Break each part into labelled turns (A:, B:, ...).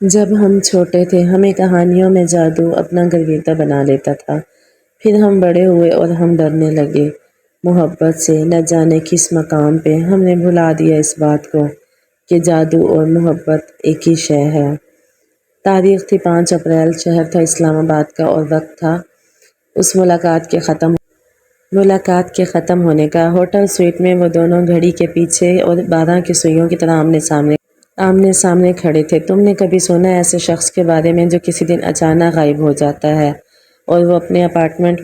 A: جب ہم چھوٹے تھے ہمیں کہانیوں میں جادو اپنا گرویدہ بنا لیتا تھا، پھر ہم بڑے ہوئے اور ہم ڈرنے لگے محبت سے، نہ جانے کس مقام پہ ہم نے بھلا دیا اس بات کو کہ جادو اور محبت ایک ہی شے ہے۔ تاریخ تھی 5 اپریل، شہر تھا اسلام آباد کا اور وقت تھا اس ملاقات کے ختم ہونے کا۔ ہوٹل سویٹ میں وہ دونوں گھڑی کے پیچھے اور 12 کی سوئیوں کی طرح آمنے سامنے کھڑے تھے۔ تم نے کبھی سنا ایسے شخص کے بارے میں جو کسی دن اچانک غائب ہو جاتا ہے اور وہ اپنے اپارٹمنٹ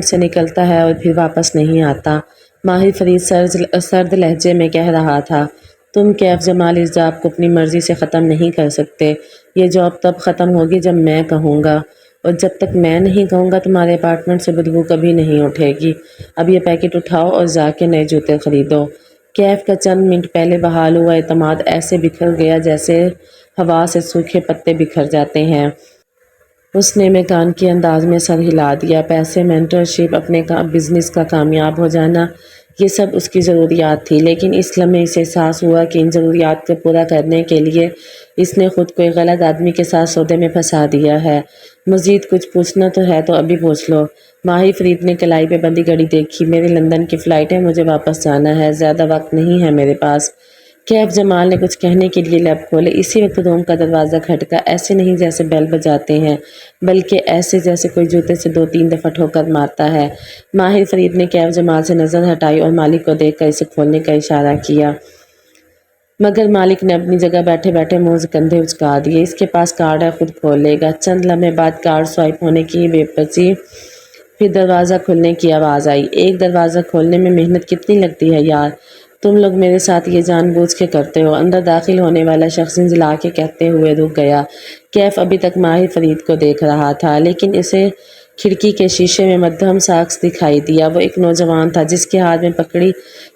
A: سے نکلتا ہے اور پھر واپس نہیں آتا؟ ماہر فرید سرد لہجے میں کہہ رہا تھا۔ تم کیف جمال اس جاب کو اپنی مرضی سے ختم نہیں کر سکتے۔ یہ جاب تب ختم ہوگی جب میں کہوں گا، اور جب تک میں نہیں کہوں گا تمہارے اپارٹمنٹ سے بدبو کبھی نہیں اٹھے گی۔ اب یہ پیکٹ اٹھاؤ اور جا کے نئے جوتے خریدو۔ کیف کا چند منٹ پہلے بحال ہوا اعتماد ایسے بکھر گیا جیسے ہوا سے سوکھے پتے بکھر جاتے ہیں۔ اس نے میکانکی انداز میں سر ہلا دیا۔ پیسے، مینٹرشپ، اپنے بزنس کا کامیاب ہو جانا، یہ سب اس کی ضروریات تھی، لیکن اس لمحے اسے احساس ہوا کہ ان ضروریات کو پورا کرنے کے لیے اس نے خود کو ایک غلط آدمی کے ساتھ سودے میں پھنسا دیا ہے۔ مزید کچھ پوچھنا تو ہے تو ابھی پوچھ لو۔ ماہر فرید نے کلائی پہ بندی گھڑی دیکھی۔ میری لندن کی فلائٹ ہے، مجھے واپس جانا ہے، زیادہ وقت نہیں ہے میرے پاس۔ کیف جمال نے کچھ کہنے کے لیے لب کھولے، اسی وقت روم کا دروازہ کھٹکا، ایسے نہیں جیسے بیل بجاتے ہیں، بلکہ ایسے جیسے کوئی جوتے سے 2-3 دفعہ ٹھوکر مارتا ہے۔ ماہر فرید نے کیف جمال سے نظر ہٹائی اور مالک کو دیکھ کر اسے کھولنے کا اشارہ کیا، مگر مالک نے اپنی جگہ بیٹھے بیٹھے منہ سے کندھے اچکا دیے۔ اس کے پاس کارڈ ہے، خود کھول لے گا۔ چند لمحے بعد کارڈ سوائپ ہونے کی بے بچی، پھر دروازہ کھلنے کی آواز آئی۔ ایک دروازہ کھولنے میں محنت کتنی لگتی ہے یار، تم لوگ میرے ساتھ یہ جان بوجھ کے کرتے ہو۔ اندر داخل ہونے والا شخص جھنجھلا کے کہتے ہوئے رک گیا۔ کیف ابھی تک ماہر فرید کو دیکھ رہا تھا، لیکن اسے کھڑکی کے شیشے میں مدھم شخص دکھائی دیا۔ وہ ایک نوجوان تھا جس کے ہاتھ میں پکڑی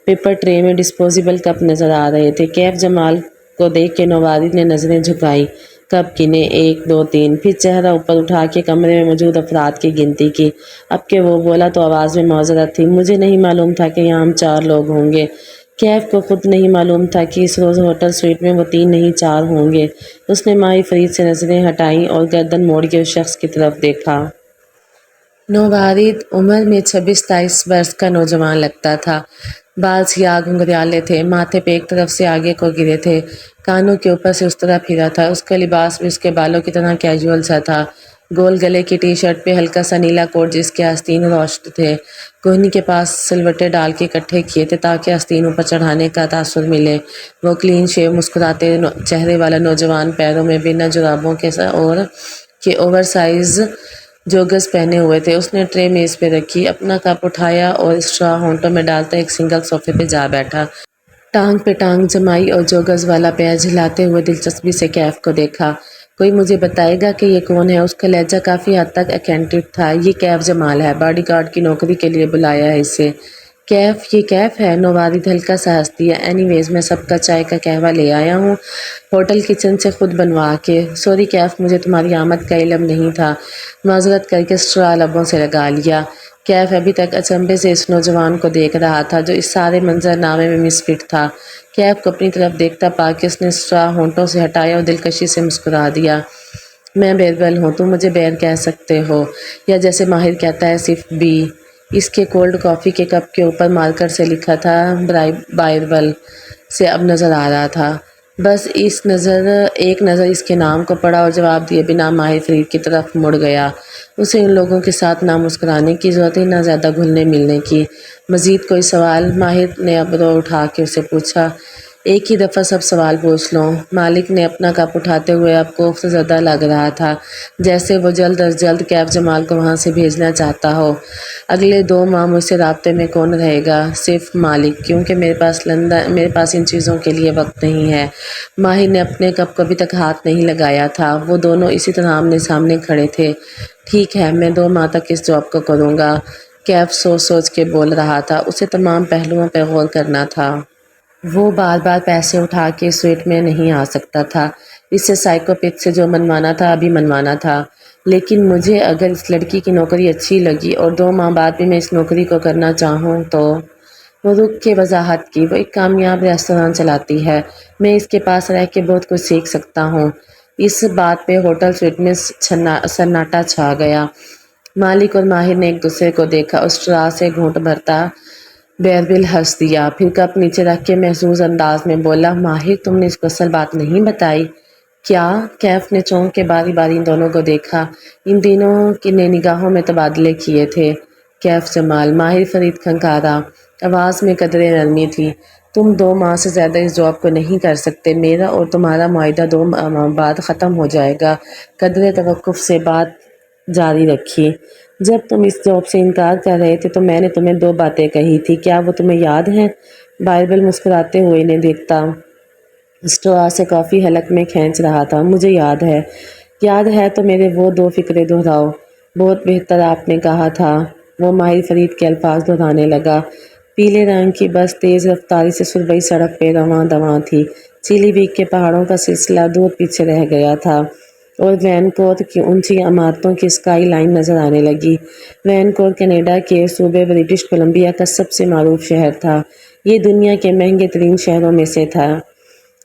A: پیپر ٹرے میں ڈسپوزیبل کپ نظر آ رہے تھے۔ کیف جمال کو دیکھ کے نوارد نے نظریں جھکائیں، کپ گنے، 1 2 3، پھر چہرہ اوپر اٹھا کے کمرے میں موجود افراد کی گنتی کی۔ اب کہ وہ بولا تو آواز میں معذرت تھی، مجھے نہیں معلوم تھا کہ یہاں ہم 4 لوگ ہوں گے۔ کیف کو خود نہیں معلوم تھا کہ اس روز ہوٹل سویٹ میں وہ 3 نہیں 4 ہوں گے۔ اس نے ماہر فرید سے نظریں ہٹائیں اور گردن موڑ کے اس شخص کی طرف دیکھا۔ نوارد عمر میں 26-27 برس کا نوجوان لگتا تھا۔ بال سیاہ گھنگریالے تھے، ماتھے پہ ایک طرف سے آگے کو گرے تھے، کانوں کے اوپر سے اس طرح پھرا تھا۔ اس کا لباس بھی اس کے بالوں کی طرح کیجول سا تھا، گول گلے کی ٹی شرٹ پہ ہلکا سا نیلا کوٹ جس کے آستین روشن تھے، کوہنی کے پاس سلوٹے ڈال کے اکٹھے کیے تھے تاکہ آستین اوپر چڑھانے کا تاثر ملے۔ وہ کلین شیو مسکراتے چہرے والا نوجوان پیروں میں بنا جرابوں کے اوور سائز جوگرز پہنے ہوئے تھے۔ اس نے ٹرے میز پہ رکھی، اپنا کپ اٹھایا اور اسٹرا ہونٹوں میں ڈالتا ایک سنگل صوفے پہ جا بیٹھا، ٹانگ پہ ٹانگ جمائی اور جوگرز والا پیر جھلاتے ہوئے دلچسپی سے کیف کو دیکھا۔ کوئی مجھے بتائے گا کہ یہ کون ہے؟ اس کا لہجہ کافی حد تک ایکسینٹڈ تھا۔ یہ کیف جمال ہے، باڈی گارڈ کی نوکری کے لیے بلایا ہے اسے۔ کیف، یہ کیف ہے؟ نوارد ہلکا سا ہنس دیا۔ اینی ویز میں سب کا چائے کا قہوہ لے آیا ہوں، ہوٹل کچن سے خود بنوا کے۔ سوری کیف، مجھے تمہاری آمد کا علم نہیں تھا۔ معذرت کر کے اسٹرا لبوں سے لگا لیا۔ کیف ابھی تک اچنبھے سے اس نوجوان کو دیکھ رہا تھا جو اس سارے منظرنامے میں مس فٹ تھا۔ کیف کو اپنی طرف دیکھتا پا کے اس نے اسٹرا ہونٹوں سے ہٹایا اور دلکشی سے مسکرا دیا۔ میں بیربل ہوں، تم مجھے بیر کہہ سکتے ہو، یا جیسے ماہر کہتا ہے صرف بی۔ اس کے کولڈ کافی کے کپ کے اوپر مارکر سے لکھا تھا بائربل سے اب نظر آ رہا تھا۔ بس ایک نظر اس کے نام کو پڑھا اور جواب دیے بنا ماہر فرید کی طرف مڑ گیا۔ اسے ان لوگوں کے ساتھ نہ مسکرانے کی ضرورت ہے، نہ زیادہ گھلنے ملنے کی۔ مزید کوئی سوال؟ ماہر نے ابرو اٹھا کے اسے پوچھا۔ ایک ہی دفعہ سب سوال پوچھ لوں۔ مالک نے اپنا کپ اٹھاتے ہوئے اب خوف زدہ لگ رہا تھا، جیسے وہ جلد از جلد کیف جمال کو وہاں سے بھیجنا چاہتا ہو۔ اگلے 2 ماہ مجھ سے رابطے میں کون رہے گا؟ صرف مالک، کیونکہ میرے پاس ان چیزوں کے لیے وقت نہیں ہے۔ ماہر نے اپنے کپ کو ابھی تک ہاتھ نہیں لگایا تھا۔ وہ دونوں اسی طرح آمنے سامنے کھڑے تھے۔ ٹھیک ہے، میں 2 ماہ تک اس جاب کو کروں گا، کیف سوچ کے بول رہا تھا۔ اسے تمام پہلوؤں پہ غور کرنا تھا۔ وہ بار بار پیسے اٹھا کے سویٹ میں نہیں آ سکتا تھا۔ اسے سائیکوپیتھ سے جو منوانا تھا ابھی منوانا تھا۔ لیکن مجھے اگر اس لڑکی کی نوکری اچھی لگی اور 2 ماہ بعد بھی میں اس نوکری کو کرنا چاہوں تو وہ رک کے وضاحت کی، وہ ایک کامیاب ریستوران چلاتی ہے، میں اس کے پاس رہ کے بہت کچھ سیکھ سکتا ہوں۔ اس بات پہ ہوٹل سویٹ میں سناٹا چھا گیا۔ مالک اور ماہر نے ایک دوسرے کو دیکھا۔ اسٹرا سے گھونٹ بھرتا بیربل ہنس دیا، پھر کپ نیچے رکھ کے محظوظ انداز میں بولا، ماہر تم نے اس کو اصل بات نہیں بتائی؟ کیا؟ کیف نے چونک کے باری باری ان دونوں کو دیکھا۔ ان دونوں نے نگاہوں میں تبادلے کیے تھے۔ کیف جمال، ماہر فرید کھنکارا، آواز میں قدرے نرمی تھی، تم 2 ماہ سے زیادہ اس جاب کو نہیں کر سکتے، میرا اور تمہارا معاہدہ 2 ماہ بعد ختم ہو جائے گا۔ قدرے توقف سے بات جاری رکھی، جب تم اس جاب سے انکار کر رہے تھے تو میں نے تمہیں 2 باتیں کہی تھی، کیا وہ تمہیں یاد ہیں؟ بائبل مسکراتے ہوئے انہیں دیکھتا اسٹرا سے کافی حلق میں کھینچ رہا تھا۔ مجھے یاد ہے۔ یاد ہے تو میرے وہ 2 فقرے دہراؤ۔ بہت بہتر آپ نے کہا تھا۔ وہ ماہر فرید کے الفاظ دہرانے لگا۔ پیلے رنگ کی بس تیز رفتاری سے سربئی سڑک پہ رواں دواں تھی۔ چیلی بیک کے پہاڑوں کا سلسلہ دور پیچھے رہ گیا تھا اور وینکور کی اونچی عمارتوں کی اسکائی لائن نظر آنے لگی۔ وینکور کینیڈا کے صوبے برٹش کولمبیا کا سب سے معروف شہر تھا۔ یہ دنیا کے مہنگے ترین شہروں میں سے تھا۔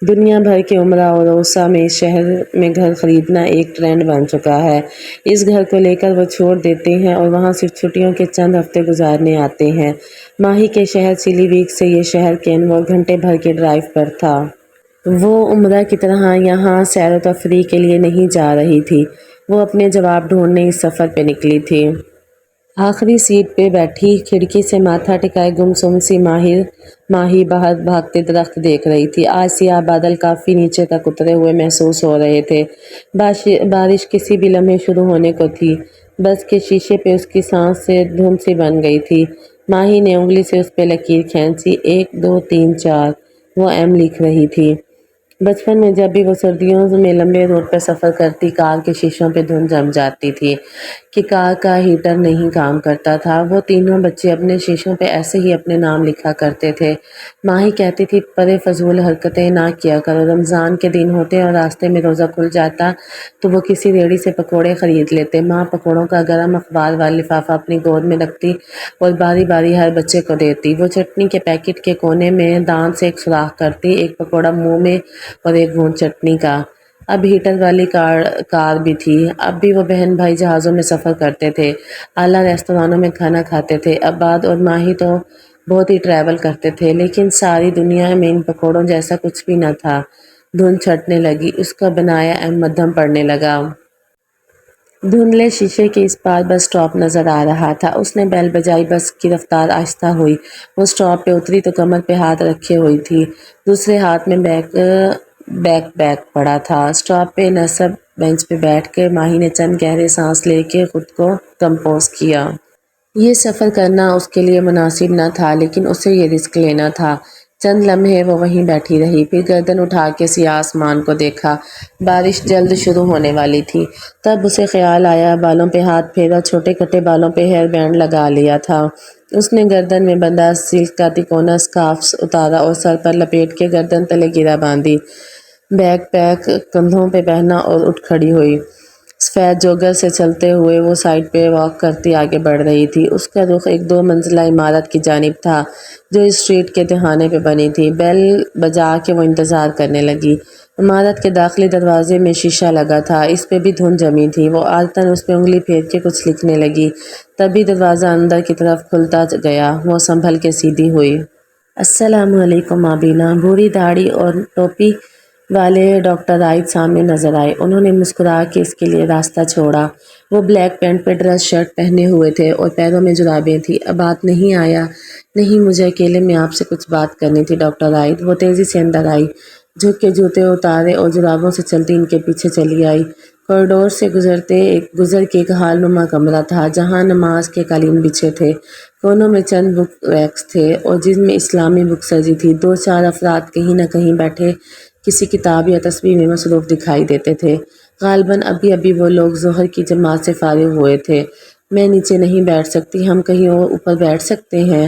A: دنیا بھر کے عمرہ اور اوسا میں اس شہر میں گھر خریدنا ایک ٹرینڈ بن چکا ہے۔ اس گھر کو لے کر وہ چھوڑ دیتے ہیں اور وہاں صرف چھٹیوں کے چند ہفتے گزارنے آتے ہیں۔ ماہی کے شہر چیلی بیک سے یہ شہر کینور گھنٹے بھر کے ڈرائیو پر تھا۔ وہ عمرہ کی طرح یہاں سیر و تفریح کے لیے نہیں جا رہی تھی، وہ اپنے جواب ڈھونڈنے اس سفر پہ نکلی تھی۔ آخری سیٹ پہ بیٹھی کھڑکی سے ماتھا ٹکائے گمسم سی ماہی باہر بھاگتے درخت دیکھ رہی تھی۔ آج سیاہ بادل کافی نیچے تک اترے ہوئے محسوس ہو رہے تھے۔ بارش کسی بھی لمحے شروع ہونے کو تھی۔ بس کے شیشے پہ اس کی سانس سے دھند سی بن گئی تھی۔ ماہی نے انگلی سے اس پہ لکیر کھینچی، 1 2 3 4 وہ ایم لکھ رہی تھی۔ بچپن میں جب بھی وہ سردیوں میں لمبے روڈ پر سفر کرتی، کار کے شیشوں پہ دھند جم جاتی تھی کہ کار کا ہیٹر نہیں کام کرتا تھا۔ وہ تینوں بچے اپنے شیشوں پہ ایسے ہی اپنے نام لکھا کرتے تھے۔ ماہی کہتی تھی، پرے فضول حرکتیں نہ کیا کرو۔ رمضان کے دن ہوتے اور راستے میں روزہ کھل جاتا تو وہ کسی ریڑھی سے پکوڑے خرید لیتے۔ ماں پکوڑوں کا گرم اخبار والا لفافہ اپنی گود میں رکھتی اور باری باری ہر بچے کو دیتی۔ وہ چٹنی کے پیکٹ کے کونے میں دانت سے ایک سوراخ کرتی، ایک پکوڑا منہ میں اور ایک گھونٹ چٹنی کا۔ اب ہیٹر والی کار بھی تھی۔ اب بھی وہ بہن بھائی جہازوں میں سفر کرتے تھے، اعلیٰ ریستورانوں میں کھانا کھاتے تھے۔ عباد اور ماہی تو بہت ہی ٹریول کرتے تھے، لیکن ساری دنیا میں ان پکوڑوں جیسا کچھ بھی نہ تھا۔ دھند چھٹنے لگی، اس کا بنایا مدھم پڑنے لگا۔ دھندلے شیشے کے اس پار بس اسٹاپ نظر آ رہا تھا۔ اس نے بیل بجائی، بس کی رفتار آہستہ ہوئی۔ وہ اسٹاپ پہ اتری تو کمر پہ ہاتھ رکھے ہوئی تھی، دوسرے ہاتھ میں بیک پڑا تھا۔ اسٹاپ پہ نصب بینچ پہ بیٹھ کے ماہی نے چند گہرے سانس لے کے خود کو کمپوز کیا۔ یہ سفر کرنا اس کے لیے مناسب نہ تھا، لیکن اسے یہ رسک لینا تھا۔ چند لمحے وہ وہیں بیٹھی رہی، پھر گردن اٹھا کے سیاہ آسمان کو دیکھا۔ بارش جلد شروع ہونے والی تھی۔ تب اسے خیال آیا، بالوں پہ ہاتھ پھیرا، چھوٹے کٹے بالوں پہ ہیئر بینڈ لگا لیا تھا۔ اس نے گردن میں بندھا سلک کا تکونا اسکارف اتارا اور سر پر لپیٹ کے گردن تلے گرہ باندھی۔ بیک پیک کندھوں پہ پہنا اور اٹھ کھڑی ہوئی۔ سفید جوگر سے چلتے ہوئے وہ سائڈ پہ واک کرتی آگے بڑھ رہی تھی۔ اس کا رخ ایک 2 منزلہ عمارت کی جانب تھا جو اس اسٹریٹ کے دہانے پہ بنی تھی۔ بیل بجا کے وہ انتظار کرنے لگی۔ عمارت کے داخلی دروازے میں شیشہ لگا تھا، اس پہ بھی دھند جمی تھی۔ وہ عادتاً اس پہ انگلی پھیر کے کچھ لکھنے لگی، تبھی دروازہ اندر کی طرف کھلتا گیا۔ وہ سنبھل کے سیدھی ہوئی۔ السلام علیکم مابینہ۔ بھوری داڑھی اور ٹوپی والے ڈاکٹر رائٹ سامنے نظر آئے۔ انہوں نے مسکرا کے اس کے لیے راستہ چھوڑا۔ وہ بلیک پینٹ پہ ڈریس شرٹ پہنے ہوئے تھے اور پیروں میں جرابیں تھیں۔ عباد نہیں آیا؟ نہیں، مجھے اکیلے میں آپ سے کچھ بات کرنی تھی ڈاکٹر رائٹ۔ وہ تیزی سے اندر آئی، جھک کے جوتے اتارے اور جرابوں سے چلتی ان کے پیچھے چلی آئی۔ کوریڈور سے گزر کے ایک ہال نما کمرہ تھا جہاں نماز کے قالین بچھے تھے۔ کونوں میں چند بک ریکس تھے اور جن میں اسلامی بک سجی تھی۔ 2-4 افراد کہیں نہ کہیں بیٹھے کسی کتاب یا تسبیح میں مصروف دکھائی دیتے تھے۔ غالباً ابھی وہ لوگ ظہر کی جماعت سے فارغ ہوئے تھے۔ میں نیچے نہیں بیٹھ سکتی، ہم کہیں اور اوپر بیٹھ سکتے ہیں؟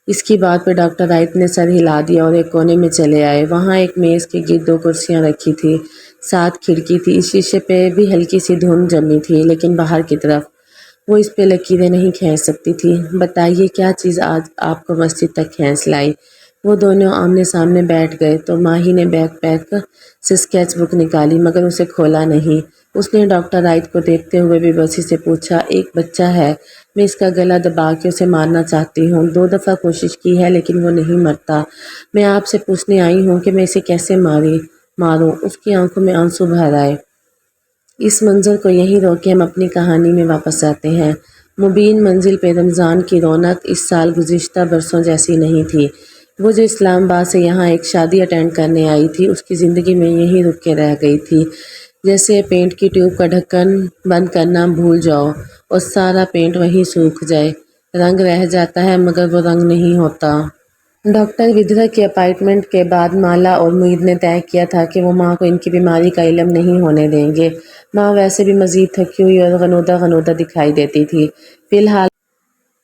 A: اس کی بات پہ ڈاکٹر رائٹ نے سر ہلا دیا اور ایک کونے میں چلے آئے۔ وہاں ایک میز کے گرد 2 کرسیاں رکھی تھی، ساتھ کھڑکی تھی۔ اس شیشے پہ بھی ہلکی سی دھند جمی تھی، لیکن باہر کی طرف۔ وہ اس پہ لکیریں نہیں کھینچ سکتی تھی۔ بتائیے کیا چیز آج آپ کو مسجد تک کھینچ لائی؟ وہ دونوں آمنے سامنے بیٹھ گئے تو ماہی نے بیک پیک سے اسکیچ بک نکالی مگر اسے کھولا نہیں۔ اس نے ڈاکٹر رائٹ کو دیکھتے ہوئے بے بسی سے پوچھا، ایک بچہ ہے، میں اس کا گلا دبا کے اسے مارنا چاہتی ہوں۔ 2 دفعہ کوشش کی ہے لیکن وہ نہیں مرتا۔ میں آپ سے پوچھنے آئی ہوں کہ میں اسے کیسے ماروں۔ اس کی آنکھوں میں آنسو بھر آئے۔ اس منظر کو یہیں روکے ہم اپنی کہانی میں واپس آتے ہیں۔ مبین منزل پہ رمضان کی رونق اس سال گزشتہ برسوں جیسی نہیں تھی۔ وہ جو اسلام آباد سے یہاں ایک شادی اٹینڈ کرنے آئی تھی، اس کی زندگی میں یہیں رک کے رہ گئی تھی۔ جیسے پینٹ کی ٹیوب کا ڈھکن بند کرنا بھول جاؤ اور سارا پینٹ وہیں سوکھ جائے، رنگ رہ جاتا ہے مگر وہ رنگ نہیں ہوتا۔ ڈاکٹر ودرا کے اپائنٹمنٹ کے بعد مالا اور معید نے طے کیا تھا کہ وہ ماں کو ان کی بیماری کا علم نہیں ہونے دیں گے۔ ماں ویسے بھی مزید تھکی ہوئی اور غنودہ دکھائی دیتی تھی۔ فی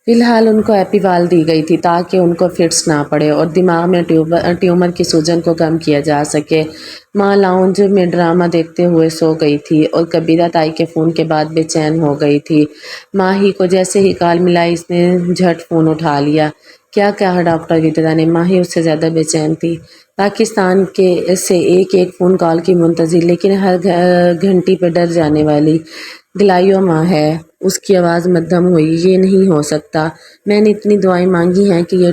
A: الحال ان کو ایپیوال دی گئی تھی تاکہ ان کو فٹس نہ پڑے اور دماغ میں ٹیومر کی سوجن کو کم کیا جا سکے۔ ماں لاؤنج میں ڈرامہ دیکھتے ہوئے سو گئی تھی اور کبیرہ تائی کے فون کے بعد بے چین ہو گئی تھی۔ ماہی کو جیسے ہی کال ملائی اس نے جھٹ فون اٹھا لیا۔ کیا کہا ڈاکٹر ودرا نے؟ ماہی اس سے زیادہ بے چین تھی۔ پاکستان سے ایک فون کال کی منتظر لیکن ہر گھنٹی پہ ڈر جانے والی۔ گلائیوما ہے، اس کی آواز مدھم ہوئی۔ یہ نہیں ہو سکتا، میں نے اتنی دعائیں مانگی ہیں کہ یہ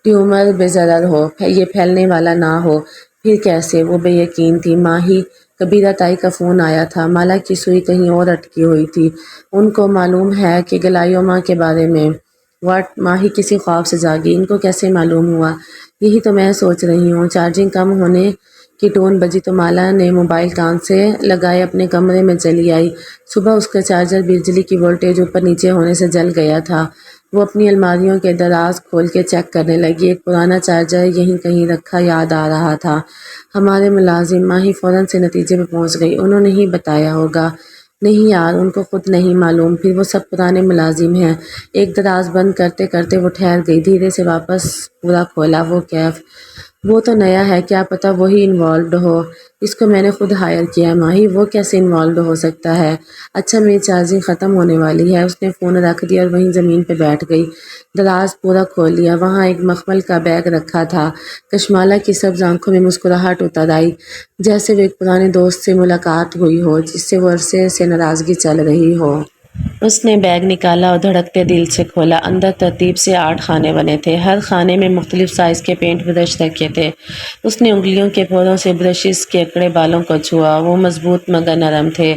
A: ٹیومر بے ضرر ہو، یہ پھیلنے والا نہ ہو۔ پھر کیسے؟ وہ بے یقین تھی۔ ماہی کبیرہ تائی کا فون آیا تھا۔ مالا کی سوئی کہیں اور اٹکی ہوئی تھی۔ ان کو معلوم ہے کہ گلائیوما کے بارے میں؟ واٹ؟ ماہی کسی خواب سے جاگی۔ ان کو کیسے معلوم ہوا؟ یہی تو میں سوچ رہی ہوں۔ چارجنگ کم ہونے کی ٹون بجی تو مالا نے موبائل کان سے لگائے اپنے کمرے میں چلی آئی۔ صبح اس کا چارجر بجلی کی وولٹیج اوپر نیچے ہونے سے جل گیا تھا۔ وہ اپنی الماریوں کے دراز کھول کے چیک کرنے لگی۔ ایک پرانا چارجر یہیں کہیں رکھا یاد آ رہا تھا۔ ہمارے ملازم۔ ماہی فوراً سے نتیجے پہ پہنچ گئی۔ انہوں نے ہی بتایا ہوگا۔ نہیں یار، ان کو خود نہیں معلوم۔ پھر وہ سب پرانے ملازم ہیں۔ ایک دراز بند کرتے کرتے وہ ٹھہر گئی، دھیرے سے واپس پورا کھولا۔ وہ کیف؟ وہ تو نیا ہے، کیا پتہ وہی انوالوڈ ہو۔ اس کو میں نے خود ہائر کیا ہے۔ ماہی وہ کیسے انوالوڈ ہو سکتا ہے؟ اچھا میری چارجنگ ختم ہونے والی ہے۔ اس نے فون رکھ دیا اور وہیں زمین پہ بیٹھ گئی۔ دراز پورا کھول لیا۔ وہاں ایک مخمل کا بیگ رکھا تھا۔ کشمالہ کی سبز آنکھوں میں مسکراہٹ اتر آئی، جیسے وہ ایک پرانے دوست سے ملاقات ہوئی ہو جس سے وہ عرصے سے ناراضگی چل رہی ہو۔ اس نے بیگ نکالا اور دھڑکتے دل سے کھولا۔ اندر ترتیب سے 8 خانے بنے تھے۔ ہر خانے میں مختلف سائز کے پینٹ برش رکھے تھے۔ اس نے انگلیوں کے پھولوں سے برشز کے اکڑے بالوں کو چھوا۔ وہ مضبوط مگر نرم تھے۔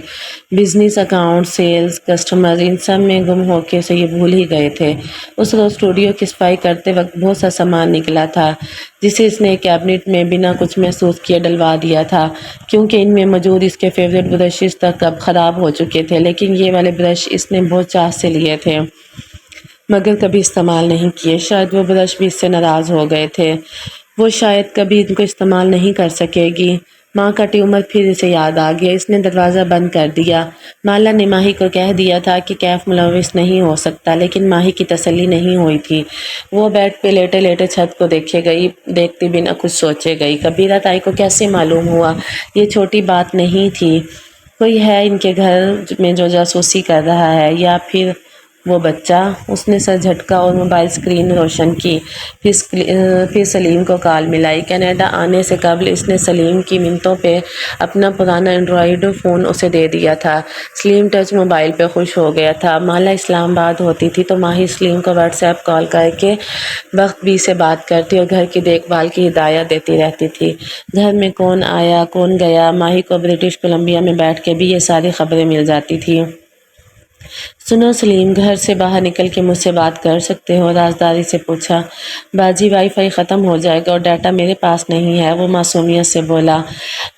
A: بزنس، اکاؤنٹ، سیلز، کسٹمر، ان سب میں گم ہو کے اسے یہ بھول ہی گئے تھے۔ اس روز اسٹوڈیو کی صفائی کرتے وقت بہت سا سامان نکلا تھا جسے اس نے کیبنٹ میں بنا کچھ محسوس کیے ڈلوا دیا تھا، کیونکہ ان میں موجود اس کے فیوریٹ برشز تک اب خراب ہو چکے تھے۔ لیکن یہ والے برش اس نے بہت چاہ سے لیے تھے مگر کبھی استعمال نہیں کیے۔ شاید وہ برش بھی اس سے ناراض ہو گئے تھے۔ وہ شاید کبھی ان کو استعمال نہیں کر سکے گی۔ ماں کا ٹیومر پھر اسے یاد آ گیا۔ اس نے دروازہ بند کر دیا۔ مالا نے ماہی کو کہہ دیا تھا کہ کیف ملوث نہیں ہو سکتا، لیکن ماہی کی تسلی نہیں ہوئی تھی۔ وہ بیڈ پہ لیٹے لیٹے چھت کو دیکھتی بنا کچھ سوچے گئی۔ کبیرہ تائی کو کیسے معلوم ہوا؟ یہ چھوٹی بات نہیں تھی۔ کوئی ہے ان کے گھر میں جو جاسوسی کر رہا ہے، یا پھر وہ بچہ؟ اس نے سر جھٹکا اور موبائل اسکرین روشن کی۔ پھر سلیم کو کال ملائی۔ کینیڈا آنے سے قبل اس نے سلیم کی منتوں پہ اپنا پرانا اینڈرائیڈ فون اسے دے دیا تھا۔ سلیم ٹچ موبائل پہ خوش ہو گیا تھا۔ مالا اسلام آباد ہوتی تھی تو ماہی سلیم کو واٹس ایپ کال کر کے وقت بھی سے بات کرتی اور گھر کی دیکھ بھال کی ہدایت دیتی رہتی تھی۔ گھر میں کون آیا کون گیا، ماہی کو برٹش کولمبیا میں بیٹھ کے بھی یہ ساری خبریں مل جاتی تھی۔ سنو سلیم، گھر سے باہر نکل کے مجھ سے بات کر سکتے ہو؟ رازداری سے پوچھا۔ باجی وائی فائی ختم ہو جائے گا اور ڈیٹا میرے پاس نہیں ہے، وہ معصومیت سے بولا۔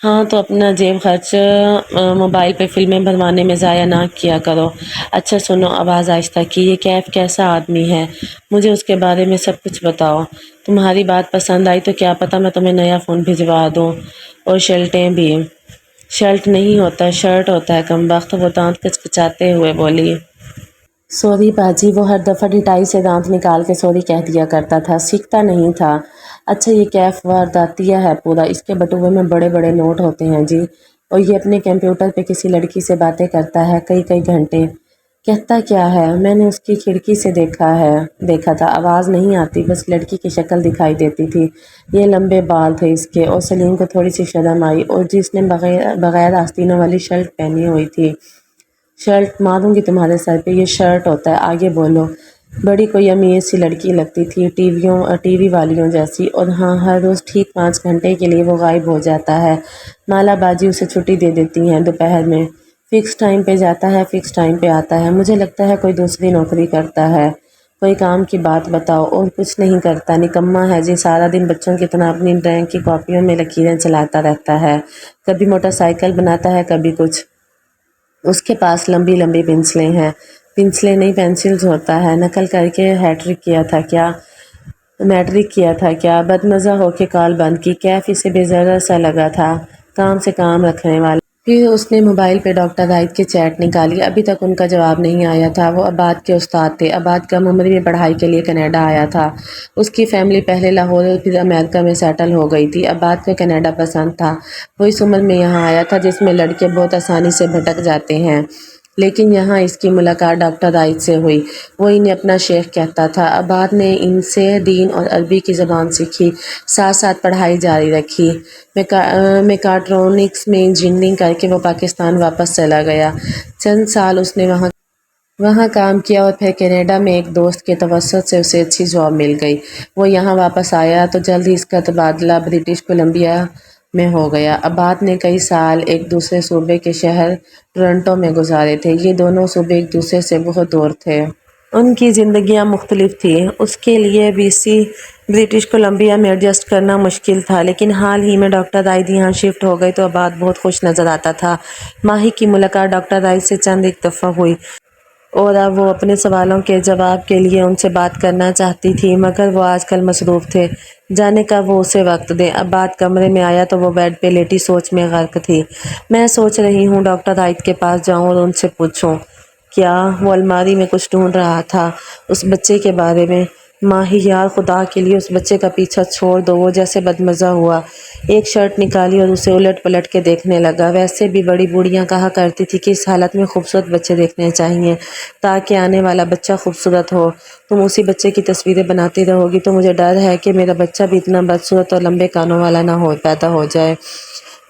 A: ہاں تو اپنا جیب خرچ موبائل پہ فلمیں بھروانے میں ضائع نہ کیا کرو۔ اچھا سنو، آواز آہستہ کی، یہ کیف کیسا آدمی ہے؟ مجھے اس کے بارے میں سب کچھ بتاؤ۔ تمہاری بات پسند آئی تو کیا پتہ میں تمہیں نیا فون بھجوا دوں، اور شرٹیں بھی۔ شرٹ نہیں ہوتا، شرٹ ہوتا ہے کمبخت، وہ دانت کچکچاتے ہوئے بولی۔ سوری باجی، وہ ہر دفعہ ڈٹائی سے دانت نکال کے سوری کہہ دیا کرتا تھا، سیکھتا نہیں تھا۔ اچھا یہ کیف وارداتیہ ہے پورا، اس کے بٹوے میں بڑے بڑے نوٹ ہوتے ہیں جی، اور یہ اپنے کمپیوٹر پہ کسی لڑکی سے باتیں کرتا ہے کئی کئی گھنٹے۔ کہتا کیا ہے؟ میں نے اس کی کھڑکی سے دیکھا تھا، آواز نہیں آتی، بس لڑکی کی شکل دکھائی دیتی تھی۔ یہ لمبے بال تھے اس کے، اور سلیم کو تھوڑی سی شرم آئی، اور جس نے بغیر آستینوں والی شرٹ پہنی ہوئی تھی۔ شرٹ ماروں گی تمہارے سر پہ، یہ شرٹ ہوتا ہے، آگے بولو۔ بڑی کوئی امیر سی لڑکی لگتی تھی، ٹی وی والیوں جیسی، اور ہاں ہر روز ٹھیک 5 گھنٹے کے لیے وہ غائب ہو جاتا ہے۔ مالا باجی اسے چھٹی دے دیتی ہیں دوپہر میں، فکس ٹائم پہ جاتا ہے، فکس ٹائم پہ آتا ہے۔ مجھے لگتا ہے کوئی دوسری نوکری کرتا ہے۔ کوئی کام کی بات بتاؤ۔ اور کچھ نہیں کرتا، نکما ہے جی، سارا دن بچوں کی طرح اپنی ڈرائنگ کی کاپیوں میں لکیریں چلاتا رہتا ہے، کبھی موٹر سائیکل بناتا ہے، کبھی کچھ۔ اس کے پاس لمبی لمبی پنسلیں ہیں، پنسلیں نہیں پینسلز ہوتا ہے، نقل کر کے میٹرک کیا تھا کیا، بدمزہ ہو کے کال بند کی، کیف اسے بے ضرر سا لگا تھا، کام سے کام رکھنے والا۔ پھر اس نے موبائل پہ ڈاکٹر زاہد کی چیٹ نکالی، ابھی تک ان کا جواب نہیں آیا تھا۔ وہ عباد کے استاد تھے، عباد کم عمری میں پڑھائی کے لیے کینیڈا آیا تھا۔ اس کی فیملی پہلے لاہور اور پھر امریکہ میں سیٹل ہو گئی تھی۔ عباد کو کینیڈا پسند تھا، وہ اس عمر میں یہاں آیا تھا جس میں لڑکے بہت آسانی سے بھٹک جاتے ہیں، لیکن یہاں اس کی ملاقات ڈاکٹر زاہد سے ہوئی۔ وہ انہیں اپنا شیخ کہتا تھا۔ عباد نے ان سے دین اور عربی کی زبان سیکھی، ساتھ ساتھ پڑھائی جاری رکھی۔ میکاٹرونکس میں انجینئرنگ کر کے وہ پاکستان واپس چلا گیا۔ چند سال اس نے وہاں کام کیا، اور پھر کینیڈا میں ایک دوست کے توسط سے اسے اچھی جاب مل گئی۔ وہ یہاں واپس آیا تو جلد ہی اس کا تبادلہ برٹش کولمبیا میں ہو گیا۔ عباد نے کئی سال ایک دوسرے صوبے کے شہر ٹورنٹو میں گزارے تھے۔ یہ دونوں صوبے ایک دوسرے سے بہت دور تھے۔ ان کی زندگیاں مختلف تھیں۔ اس کے لیے برٹش کولمبیا میں ایڈجسٹ کرنا مشکل تھا، لیکن حال ہی میں ڈاکٹر زاہد یہاں شفٹ ہو گئے تو عباد بہت خوش نظر آتا تھا۔ ماہی کی ملاقات ڈاکٹر زاہد سے چند ایک دفعہ ہوئی، اور اب وہ اپنے سوالوں کے جواب کے لیے ان سے بات کرنا چاہتی تھی، مگر وہ آج کل مصروف تھے۔ جانے کا وہ اسے وقت دیں۔ عباد کمرے میں آیا تو وہ بیڈ پہ لیٹی سوچ میں غرق تھی۔ میں سوچ رہی ہوں ڈاکٹر زاہد کے پاس جاؤں اور ان سے پوچھوں۔ کیا؟ وہ الماری میں کچھ ڈھونڈ رہا تھا، اس بچے کے بارے میں۔ ماہی، یار خدا کے لیے اس بچے کا پیچھا چھوڑ دو۔ وہ جیسے بدمزہ ہوا، ایک شرٹ نکالی اور اسے الٹ پلٹ کے دیکھنے لگا۔ ویسے بھی بڑی بوڑھیاں کہا کرتی تھی کہ اس حالت میں خوبصورت بچے دیکھنے چاہیے تاکہ آنے والا بچہ خوبصورت ہو۔ تم اسی بچے کی تصویریں بناتی رہو گی تو مجھے ڈر ہے کہ میرا بچہ بھی اتنا بدصورت اور لمبے کانوں والا نہ پیدا ہو جائے۔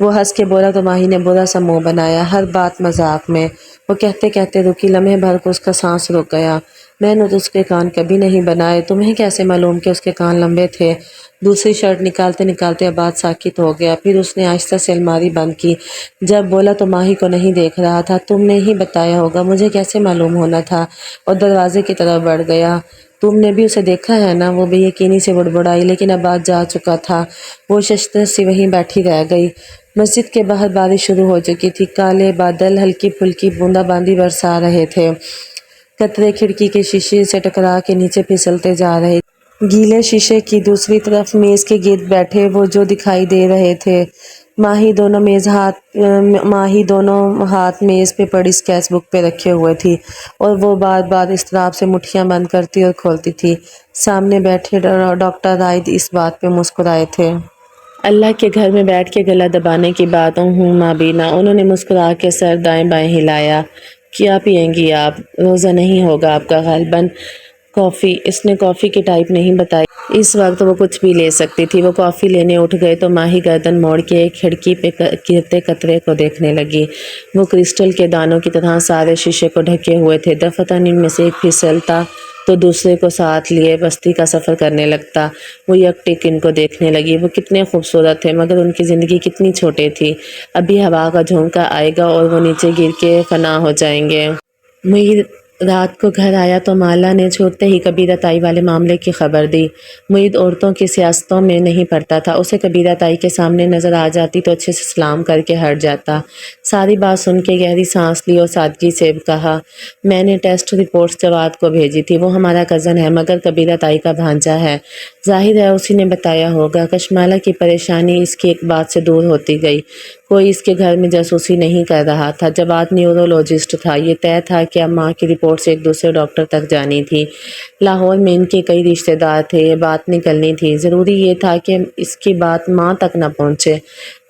A: وہ ہنس کے بولا تو ماہی نے برا سا منہ بنایا، ہر بات مذاق میں۔ وہ کہتے کہتے رکی، لمحے بھر کو اس کا سانس رک گیا۔ میں نے تو اس کے کان کبھی نہیں بنائے، تمہیں کیسے معلوم کہ اس کے کان لمبے تھے؟ دوسری شرٹ نکالتے نکالتے عباد ساکت ہو گیا، پھر اس نے آہستہ سے الماری بند کی۔ جب بولا تو ماہی کو نہیں دیکھ رہا تھا۔ تم نے ہی بتایا ہوگا، مجھے کیسے معلوم ہونا تھا؟ اور دروازے کی طرف بڑھ گیا۔ تم نے بھی اسے دیکھا ہے نا؟ وہ بے یقینی سے بڑبڑائی، لیکن عباد جا چکا تھا۔ وہ ششدر سی وہیں بیٹھی رہ گئی۔ مسجد کے باہر بارش شروع ہو چکی تھی، کالے بادل ہلکی پھلکی بوندا باندی برسا رہے تھے، قطرے کھڑکی کے شیشے سے ٹکرا کے نیچے پھسلتے جا رہے تھے۔ گیلے شیشے کی دوسری طرف میز کے گرد بیٹھے وہ جو دکھائی دے رہے تھے، ماہی دونوں ہاتھ میز پہ پڑی اسکیچ بک پہ رکھے ہوئے تھی، اور وہ بار بار اضطراب سے مٹھیاں بند کرتی اور کھولتی تھی۔ سامنے بیٹھے ڈاکٹر زاہد اس بات پہ مسکرائے تھے۔ اللہ کے گھر میں بیٹھ کے گلا دبانے کی باتوں ہوں مابینا۔ انہوں نے مسکرا کے سر دائیں بائیں ہلایا۔ کیا پئیں گی آپ؟ روزہ نہیں ہوگا آپ کا غالباً؟ کافی۔ اس نے کافی کی ٹائپ نہیں بتائی۔ اس وقت وہ کچھ بھی لے سکتی تھی۔ وہ کافی لینے اٹھ گئے تو ماہی گردن موڑ کے ایک کھڑکی پہ گرتے قطرے کو دیکھنے لگی۔ وہ کرسٹل کے دانوں کی طرح سارے شیشے کو ڈھکے ہوئے تھے۔ دفعتاً ان میں سے ایک پھسلتا تو دوسرے کو ساتھ لیے بستی کا سفر کرنے لگتا۔ وہ یک ٹک ان کو دیکھنے لگی۔ وہ کتنے خوبصورت تھے، مگر ان کی زندگی کتنی چھوٹی تھی۔ ابھی ہوا کا جھونکا آئے گا اور وہ نیچے گر کے فنا ہو جائیں گے۔ معید رات کو گھر آیا تو مالا نے چھوٹتے ہی کبیرہ تائی والے معاملے کی خبر دی۔ معید عورتوں کی سیاستوں میں نہیں پڑتا تھا۔ اسے کبیرہ تائی کے سامنے نظر آ جاتی تو اچھے سے سلام کر کے ہٹ جاتا۔ ساری بات سن کے گہری سانس لی اور سادگی سے کہا، میں نے ٹیسٹ رپورٹس جواد کو بھیجی تھی، وہ ہمارا کزن ہے مگر کبیرہ تائی کا بھانجا ہے، ظاہر ہے اسی نے بتایا ہوگا۔ کشمالہ کی پریشانی اس کی ایک بات سے دور ہوتی گئی۔ کوئی اس کے گھر میں جاسوسی نہیں کر رہا تھا۔ جواد نیورولوجسٹ تھا۔ یہ طے تھا کہ اب ماں کی رپورٹ سے ایک دوسرے ڈاکٹر تک جانی تھی۔ لاہور میں ان کے کئی رشتہ دار تھے، یہ بات نکلنی تھی۔ ضروری یہ تھا کہ اس کی بات ماں تک نہ پہنچے۔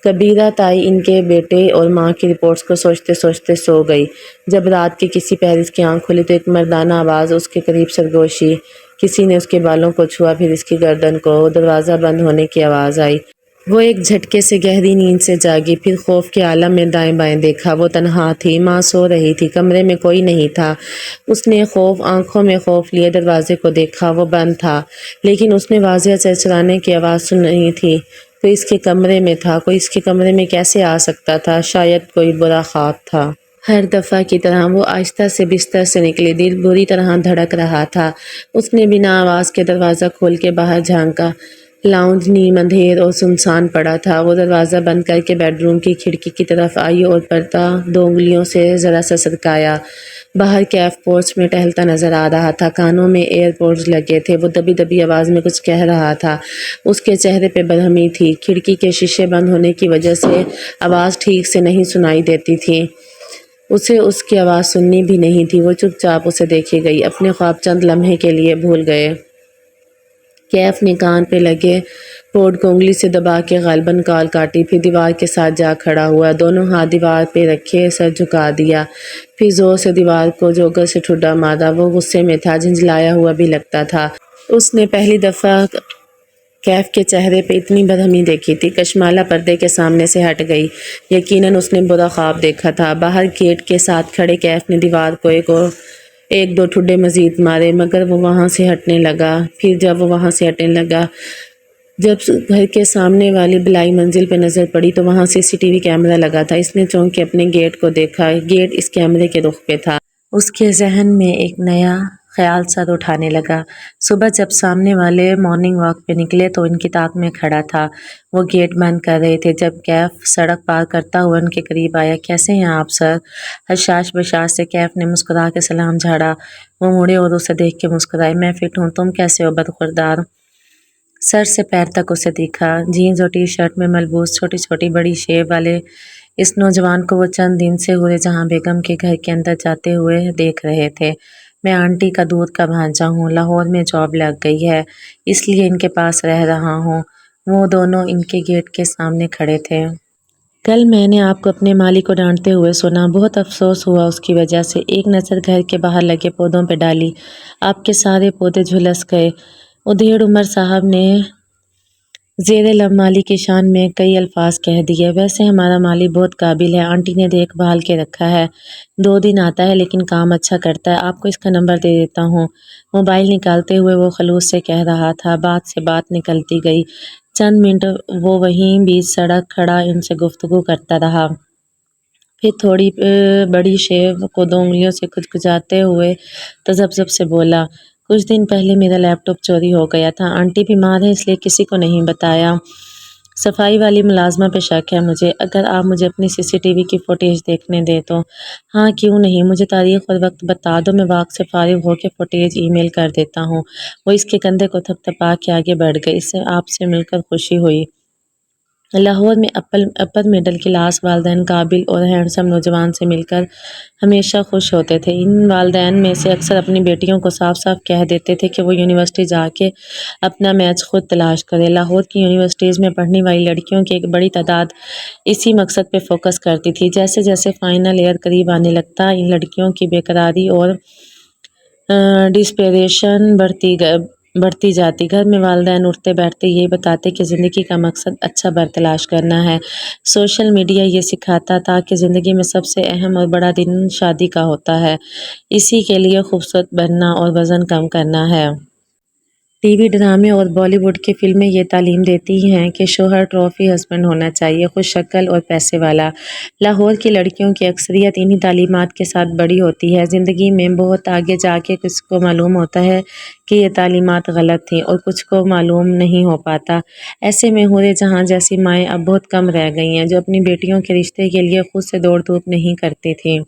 A: کبیرہ تائی ان کے بیٹے اور ماں کی رپورٹس کو سوچتے سوچتے سو گئی۔ جب رات کے کسی پہر اس کی آنکھ کھلی تو ایک مردانہ آواز اس کے قریب سرگوشی۔ کسی نے اس کے بالوں کو چھوا، پھر اس کی گردن کو۔ دروازہ بند ہونے کی آواز آئی۔ وہ ایک جھٹکے سے گہری نیند سے جاگی، پھر خوف کے عالم میں دائیں بائیں دیکھا۔ وہ تنہا تھی، ماں سو رہی تھی، کمرے میں کوئی نہیں تھا۔ اس نے آنکھوں میں خوف لیے دروازے کو دیکھا، وہ بند تھا، لیکن اس نے واضح چرچرانے کی آواز سنی تھی۔ کوئی اس کے کمرے میں تھا۔ کوئی اس کے کمرے میں کیسے آ سکتا تھا؟ شاید کوئی برا خواب تھا۔ ہر دفعہ کی طرح وہ آہستہ سے بستر سے نکلی، دل بری طرح دھڑک رہا تھا۔ اس نے بنا آواز کے دروازہ کھول کے باہر جھانکا۔ لاؤنج نیم اندھیر اور سنسان پڑا تھا۔ وہ دروازہ بند کر کے بیڈ روم کی کھڑکی کی طرف آئی اور پردہ 2 انگلیوں سے ذرا سا سرکایا۔ باہر کیف پورچ میں ٹہلتا نظر آ رہا تھا، کانوں میں ایئر پوڈز لگے تھے۔ وہ دبی دبی آواز میں کچھ کہہ رہا تھا، اس کے چہرے پہ برہمی تھی۔ کھڑکی کے شیشے بند ہونے کی وجہ سے آواز ٹھیک سے نہیں سنائی دیتی تھی۔ اسے اس کی آواز سننی بھی نہیں تھی۔ وہ چپ چاپ اسے دیکھے گئی، اپنے خواب چند لمحے کے لیے بھول گئے۔ کیف نے کان پہ لگے پوڈ کو انگلی سے دبا کے غالباً کال کاٹی، پھر دیوار کے ساتھ جا کھڑا ہوا، دونوں ہاتھ دیوار پہ رکھے سر جھکا دیا، پھر زور سے دیوار کو جوگر سے ٹھڈا مارا۔ وہ غصے میں تھا، جھنجھلایا ہوا بھی لگتا تھا۔ اس نے پہلی دفعہ کیف کے چہرے پہ اتنی برہمی دیکھی تھی۔ کشمالہ پردے کے سامنے سے ہٹ گئی۔ یقیناً اس نے برا خواب دیکھا تھا۔ باہر گیٹ کے ساتھ کھڑے کیف نے دیوار کو ایک دو ٹھڈے مزید مارے، مگر وہ وہاں سے ہٹنے لگا۔ پھر جب وہ وہاں سے ہٹنے لگا، جب گھر کے سامنے والی بلائی منزل پہ نظر پڑی تو وہاں CCTV کیمرہ لگا تھا۔ اس نے چونک کے اپنے گیٹ کو دیکھا۔ گیٹ اس کیمرے کے رخ پہ تھا۔ اس کے ذہن میں ایک نیا خیال سر اٹھانے لگا۔ صبح جب سامنے والے مارننگ واک پہ نکلے تو ان کی طاق میں کھڑا تھا۔ وہ گیٹ بند کر رہے تھے جب کیف سڑک پار کرتا ہوا ان کے قریب آیا۔ کیسے ہیں آپ سر؟ حشاش بشاش سے کیف نے مسکرا کے سلام جھاڑا۔ وہ مڑے اور اسے دیکھ کے مسکرائے۔ میں فٹ ہوں، تم کیسے ہو بدخوردار؟ سر سے پیر تک اسے دیکھا۔ جینز اور ٹی شرٹ میں ملبوس چھوٹی چھوٹی بڑی شیو والے اس نوجوان کو وہ چند دن سے حور جہاں بیگم کے گھر کے اندر جاتے ہوئے دیکھ رہے تھے۔ میں آنٹی کا دودھ کا بھانجا ہوں، لاہور میں جاب لگ گئی ہے، اس لیے ان کے پاس رہ رہا ہوں۔ وہ دونوں ان کے گیٹ کے سامنے کھڑے تھے۔ کل میں نے آپ کو اپنے مالی کو ڈانٹتے ہوئے سنا، بہت افسوس ہوا اس کی وجہ سے۔ ایک نظر گھر کے باہر لگے پودوں پہ ڈالی، آپ کے سارے پودے جھلس گئے۔ ادھیڑ عمر صاحب نے زیر لب مالی کی شان میں کئی الفاظ کہہ دیے۔ ویسے ہمارا مالی بہت قابل ہے، آنٹی نے دیکھ بھال کے رکھا ہے، 2 دن آتا ہے لیکن کام اچھا کرتا ہے، آپ کو اس کا نمبر دے دیتا ہوں۔ موبائل نکالتے ہوئے وہ خلوص سے کہہ رہا تھا۔ بات سے بات نکلتی گئی۔ چند منٹ وہ وہیں بیچ سڑک کھڑا ان سے گفتگو کرتا رہا، پھر تھوڑی بڑی شیو کو 2 انگلیوں سے کھجکھجاتے ہوئے تذبذب سے بولا، کچھ دن پہلے میرا لیپ ٹاپ چوری ہو گیا تھا، آنٹی بیمار ہے اس لیے کسی کو نہیں بتایا، صفائی والی ملازمہ پہ شک ہے مجھے، اگر آپ مجھے اپنی CCTV کی فوٹیج دیکھنے دیں تو؟ ہاں کیوں نہیں، مجھے تاریخ اور وقت بتا دو، میں واک سے فارغ ہو کے فوٹیج ای میل کر دیتا ہوں۔ وہ اس کے کندھے کو تھپتھپا کے آگے بڑھ گئی۔ اس سے آپ سے مل کر خوشی ہوئی۔ لاہور میں اپر مڈل کلاس والدین قابل اور ہینڈسم نوجوان سے مل کر ہمیشہ خوش ہوتے تھے۔ ان والدین میں سے اکثر اپنی بیٹیوں کو صاف صاف کہہ دیتے تھے کہ وہ یونیورسٹی جا کے اپنا میچ خود تلاش کرے۔ لاہور کی یونیورسٹیز میں پڑھنے والی لڑکیوں کی ایک بڑی تعداد اسی مقصد پہ فوکس کرتی تھی۔ جیسے جیسے فائنل ایئر قریب آنے لگتا، ان لڑکیوں کی بے قراری اور ڈسپریشن بڑھتی جاتی۔ گھر میں والدین اٹھتے بیٹھتے یہی بتاتے کہ زندگی کا مقصد اچھا بر تلاش کرنا ہے۔ سوشل میڈیا یہ سکھاتا تھا کہ زندگی میں سب سے اہم اور بڑا دن شادی کا ہوتا ہے، اسی کے لیے خوبصورت بننا اور وزن کم کرنا ہے۔ ٹی وی ڈرامے اور بالی ووڈ کی فلمیں یہ تعلیم دیتی ہیں کہ شوہر ٹرافی ہسبینڈ ہونا چاہیے، خوش شکل اور پیسے والا۔ لاہور کی لڑکیوں کی اکثریت انہی تعلیمات کے ساتھ بڑی ہوتی ہے۔ زندگی میں بہت آگے جا کے کسی کو معلوم ہوتا ہے کہ یہ تعلیمات غلط تھیں اور کچھ کو معلوم نہیں ہو پاتا۔ ایسے میں حور جہاں جیسی مائیں اب بہت کم رہ گئی ہیں جو اپنی بیٹیوں کے رشتے کے لیے خود سے دوڑ دھوپ نہیں کرتی تھیں۔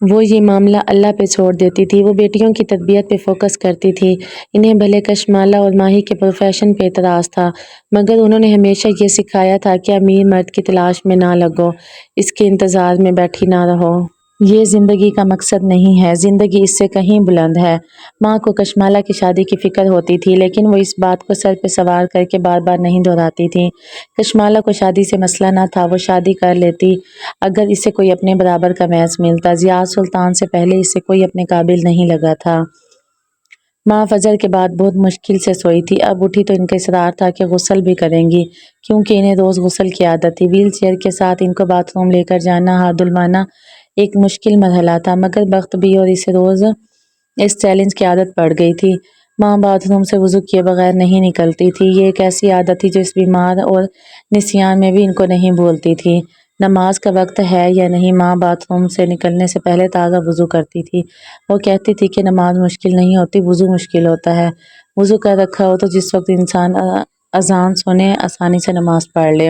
A: وہ یہ معاملہ اللہ پہ چھوڑ دیتی تھی۔ وہ بیٹیوں کی تربیت پہ فوکس کرتی تھی۔ انہیں بھلے کشمالہ اور ماہی کے پروفیشن پہ اعتراض تھا، مگر انہوں نے ہمیشہ یہ سکھایا تھا کہ امیر مرد کی تلاش میں نہ لگو، اس کے انتظار میں بیٹھی نہ رہو۔ یہ زندگی کا مقصد نہیں ہے، زندگی اس سے کہیں بلند ہے۔ ماں کو کشمالہ کی شادی کی فکر ہوتی تھی، لیکن وہ اس بات کو سر پہ سوار کر کے بار بار نہیں دہراتی تھی۔ کشمالہ کو شادی سے مسئلہ نہ تھا، وہ شادی کر لیتی اگر اسے کوئی اپنے برابر کا محض ملتا۔ ضیاء سلطان سے پہلے اسے کوئی اپنے قابل نہیں لگا تھا۔ ماں فجر کے بعد بہت مشکل سے سوئی تھی، اب اٹھی تو ان کا اصرار تھا کہ غسل بھی کریں گی، کیونکہ انہیں روز غسل کی عادت تھی۔ ویل چیئر کے ساتھ ان کو باتھ روم لے کر جانا، ہاتھ دھلوانا ایک مشکل مرحلہ تھا، مگر بخت بھی اور اسے روز اس چیلنج کی عادت پڑ گئی تھی۔ ماں باتھ روم سے وضو کیے بغیر نہیں نکلتی تھی، یہ ایک ایسی عادت تھی جو اس بیمار اور نسیان میں بھی ان کو نہیں بھولتی تھی۔ نماز کا وقت ہے یا نہیں، ماں باتھ روم سے نکلنے سے پہلے تازہ وضو کرتی تھی۔ وہ کہتی تھی کہ نماز مشکل نہیں ہوتی، وضو مشکل ہوتا ہے۔ وضو کر رکھا ہو تو جس وقت انسان اذان سنے آسانی سے نماز پڑھ لے۔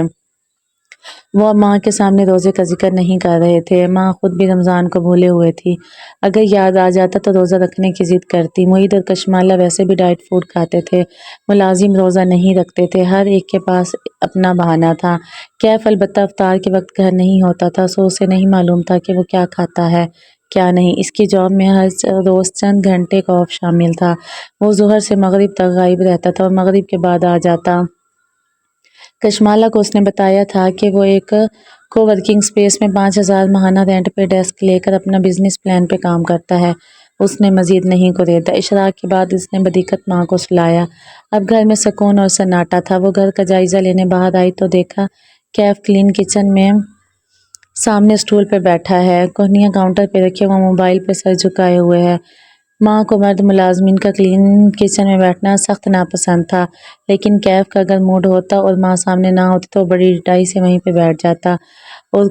A: وہ اب ماں کے سامنے روزے کا ذکر نہیں کر رہے تھے، ماں خود بھی رمضان کو بھولے ہوئے تھی، اگر یاد آ جاتا تو روزہ رکھنے کی ضد کرتی۔ معید اور کشمالہ ویسے بھی ڈائٹ فوڈ کھاتے تھے، ملازم روزہ نہیں رکھتے تھے، ہر ایک کے پاس اپنا بہانہ تھا۔ کیف البتہ افطار کے وقت گھر نہیں ہوتا تھا، سو اسے نہیں معلوم تھا کہ وہ کیا کھاتا ہے کیا نہیں۔ اس کی جاب میں ہر روز چند گھنٹے کا آف شامل تھا، وہ ظہر سے مغرب تک غائب رہتا تھا اور مغرب کے بعد آ جاتا۔ کشمالہ کو اس نے بتایا تھا کہ وہ ایک کو ورکنگ سپیس میں 5,000 ماہانہ رینٹ پہ ڈیسک لے کر اپنا بزنس پلان پہ کام کرتا ہے۔ اس نے مزید نہیں کوریدا۔ اشراق کے بعد اس نے بدیقت ماں کو سلایا۔ اب گھر میں سکون اور سناٹا تھا۔ وہ گھر کا جائزہ لینے باہر آئی تو دیکھا کیف کلین کچن میں سامنے اسٹول پہ بیٹھا ہے، کوہنیاں کاؤنٹر پہ رکھے، وہ موبائل پہ سر جھکائے ہوئے ہے۔ ماں کو مرد ملازمین کا کلین کچن میں بیٹھنا سخت ناپسند تھا، لیکن کیف کا اگر موڈ ہوتا اور ماں سامنے نہ ہوتی تو وہ بڑی ڈٹائی سے وہیں پہ بیٹھ جاتا۔ اور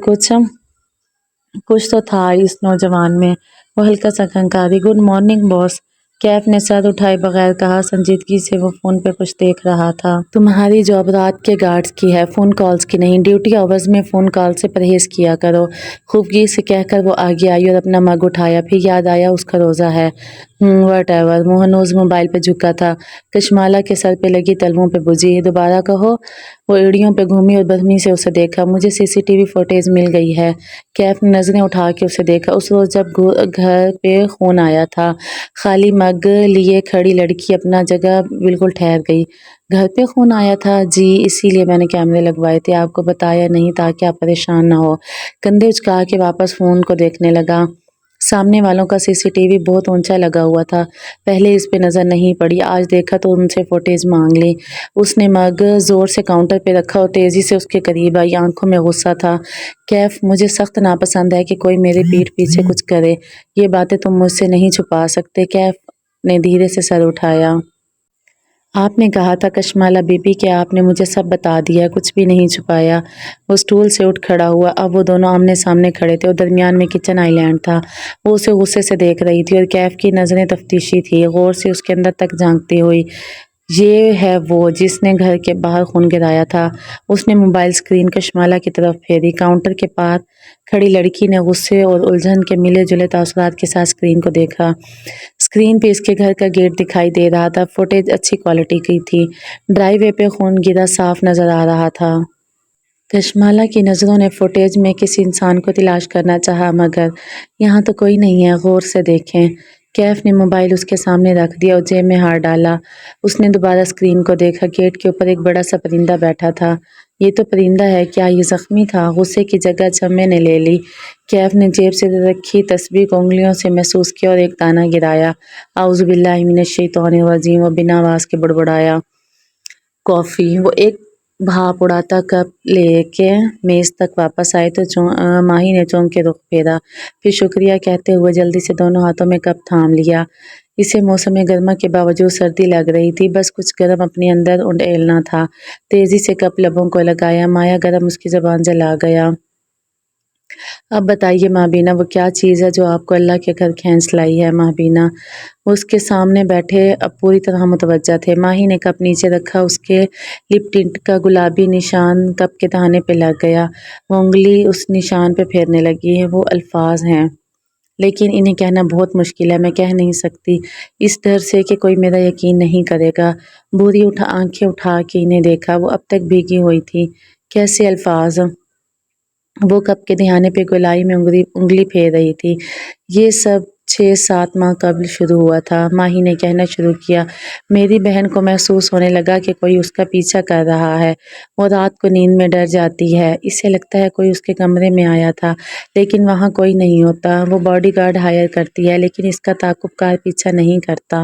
A: کچھ تو تھا اس نوجوان میں، وہ ہلکا سا کنکاری۔ گڈ مارننگ باس، کیف نے سر اٹھائے بغیر کہا، سنجیدگی سے وہ فون پہ کچھ دیکھ رہا تھا۔ تمہاری جاب رات کے گارڈز کی ہے، فون کالز کی نہیں، ڈیوٹی آورز میں فون کال سے پرہیز کیا کرو۔ خفگی سے کہہ کر وہ آگے آئی اور اپنا مگ اٹھایا، پھر یاد آیا اس کا روزہ ہے۔ What ever. وہ ہنوز موبائل پہ جھکا تھا، کشمالہ کے سر پہ لگی تلووں پہ بجھی۔ دوبارہ کہو۔ وہ ایڑیوں پہ گھومی اور برہمی سے اسے دیکھا۔ مجھے سی سی ٹی وی فوٹیج مل گئی ہے۔ کیف نے نظریں اٹھا کے اسے دیکھا۔ اس روز جب گھر پہ خون آیا تھا، خالی مگ لیے کھڑی لڑکی اپنا جگہ بالکل ٹھہر گئی۔ گھر پہ خون آیا تھا؟ جی، اسی لیے میں نے کیمرے لگوائے تھے، آپ کو بتایا نہیں تاکہ آپ پریشان نہ ہو۔ کندھے اچکا کے واپس فون کو دیکھنے لگا۔ سامنے والوں کا سی سی ٹی وی بہت اونچا لگا ہوا تھا، پہلے اس پہ نظر نہیں پڑی، آج دیکھا تو ان سے فوٹیج مانگ لی۔ اس نے مگ زور سے کاؤنٹر پہ رکھا اور تیزی سے اس کے قریب آئی، آنکھوں میں غصہ تھا۔ کیف، مجھے سخت ناپسند ہے کہ کوئی میرے پیٹھ پیچھے کچھ کرے، یہ باتیں تم مجھ سے نہیں چھپا سکتے۔ کیف نے دھیرے سے سر اٹھایا۔ آپ نے کہا تھا کشمالہ بی بی کہ آپ نے مجھے سب بتا دیا، کچھ بھی نہیں چھپایا۔ وہ اسٹول سے اٹھ کھڑا ہوا، اب وہ دونوں آمنے سامنے کھڑے تھے اور درمیان میں کچن آئی لینڈ تھا۔ وہ اسے غصے سے دیکھ رہی تھی اور کیف کی نظریں تفتیشی تھی، غور سے اس کے اندر تک جھانکتی ہوئی۔ یہ ہے وہ جس نے گھر کے باہر خون گرایا تھا۔ اس نے موبائل اسکرین کشمالہ کی طرف پھیری۔ کاؤنٹر کے پاس کھڑی لڑکی نے غصے اور الجھن کے ملے جلے تاثرات کے ساتھ اسکرین کو دیکھا۔ اسکرین پہ اس کے گھر کا گیٹ دکھائی دے رہا تھا، فوٹیج اچھی کوالٹی کی تھی، ڈرائیو وے پہ خون گرا صاف نظر آ رہا تھا۔ کشمالہ کی نظروں نے فوٹیج میں کسی انسان کو تلاش کرنا چاہا، مگر یہاں تو کوئی نہیں ہے، غور سے دیکھیں۔ کیف نے موبائل اس کے سامنے رکھ دیا اور جیب میں ہاتھ ڈالا۔ اس نے دوبارہ اسکرین کو دیکھا، گیٹ کے اوپر ایک بڑا سا پرندہ بیٹھا تھا۔ یہ تو پرندہ ہے، کیا یہ زخمی تھا؟ غصے کی جگہ چمے نے لے لی۔ کیف نے جیب سے رکھی تسبیح کو انگلیوں سے محسوس کیا اور ایک دانہ گرایا۔ اعوذ باللہ من الشیطان الرجیم، وہ بنا آواز کے بڑبڑایا۔ کافی۔ وہ ایک بھاپ اڑاتا کپ لے کے میز تک واپس آئے تو ماہی نے چونک کے رخ پھیرا، پھر شکریہ کہتے ہوئے جلدی سے دونوں ہاتھوں میں کپ تھام لیا۔ اسے موسم گرما کے باوجود سردی لگ رہی تھی، بس کچھ گرم اپنے اندر انڈیلنا تھا۔ تیزی سے کپ لبوں کو لگایا، مایا گرم اس کی زبان جلا گیا۔ اب بتائیے ماں بینا، وہ کیا چیز ہے جو آپ کو اللہ کے گھر کھینچ لائی ہے؟ ماں بینا اس کے سامنے بیٹھے اب پوری طرح متوجہ تھے۔ ماہی نے کپ نیچے رکھا، اس کے لپ ٹنٹ کا گلابی نشان کپ کے دہانے پہ لگ گیا۔ وہ انگلی اس نشان پہ پھیرنے لگی۔ وہ الفاظ ہیں،
B: لیکن انہیں کہنا بہت مشکل ہے، میں کہہ نہیں سکتی، اس ڈر سے کہ کوئی میرا یقین نہیں کرے گا۔ بوری آنکھیں اٹھا کے انہیں دیکھا، وہ اب تک بھیگی ہوئی تھی۔ کیسے الفاظ! وہ کپ کے دہانے پہ گولائی میں انگلی پھیر رہی تھی۔ یہ سب 6-7 ماہ قبل شروع ہوا تھا۔ ماہی نے کہنا شروع کیا، میری بہن کو محسوس ہونے لگا کہ کوئی اس کا پیچھا کر رہا ہے۔ وہ رات کو نیند میں ڈر جاتی ہے، اسے لگتا ہے کوئی اس کے کمرے میں آیا تھا، لیکن وہاں کوئی نہیں ہوتا۔ وہ باڈی گارڈ ہائر کرتی ہے، لیکن اس کا تعاقب کار پیچھا نہیں کرتا۔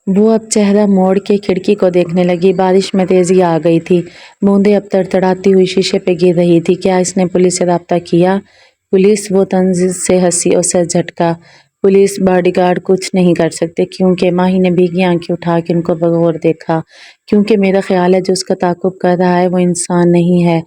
B: وہ اب چہرہ موڑ کے کھڑکی کو دیکھنے لگی۔ بارش میں تیزی آ گئی تھی، بوندیں اب تڑتڑاتی ہوئی شیشے پہ گر رہی تھی۔ کیا اس نے پولیس سے رابطہ کیا؟ پولیس؟ وہ طنز سے ہنسی اور سر جھٹکا۔ پولیس باڈی گارڈ کچھ نہیں کر سکتے۔ کیونکہ؟ ماہی نے بھیگی آنکھیں اٹھا کے ان کو بغور دیکھا۔ کیونکہ میرا خیال ہے جو اس کا تعاقب کر رہا ہے وہ انسان نہیں ہے۔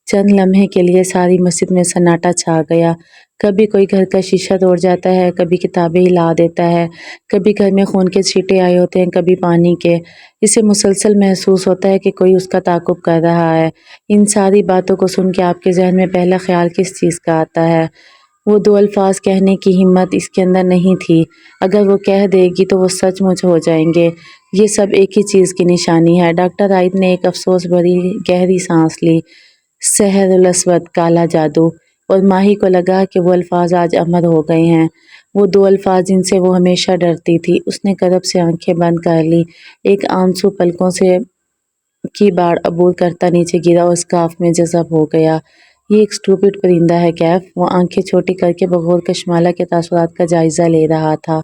B: چند لمحے کے لیے ساری مسجد میں سناٹا چھا گیا۔ کبھی کوئی گھر کا شیشہ توڑ جاتا ہے، کبھی کتابیں ہلا دیتا ہے، کبھی گھر میں خون کے چھینٹے آئے ہوتے ہیں، کبھی پانی کے۔ اسے مسلسل محسوس ہوتا ہے کہ کوئی اس کا تعاقب کر رہا ہے۔ ان ساری باتوں کو سن کے آپ کے ذہن میں پہلا خیال کس چیز کا آتا ہے؟ وہ 2 الفاظ کہنے کی ہمت اس کے اندر نہیں تھی۔ اگر وہ کہہ دے گی تو وہ سچ مچ ہو جائیں گے۔ یہ سب ایک ہی چیز کی نشانی ہے۔ ڈاکٹر عائد نے ایک افسوس بھری گہری سانس لی۔ سحر الاسود، کالا جادو۔ اور ماہی کو لگا کہ وہ الفاظ آج امر ہو گئے ہیں۔ وہ 2 الفاظ جن سے وہ ہمیشہ ڈرتی تھی۔ اس نے کرب سے آنکھیں بند کر لی۔ ایک آنسو پلکوں سے کی باڑ عبور کرتا نیچے گرا اور اسکارف میں جذب ہو گیا۔ یہ ایک اسٹوپڈ پرندہ ہے کیف۔ وہ آنکھیں چھوٹی کر کے بغور کشمالہ کے تاثرات کا جائزہ لے رہا تھا۔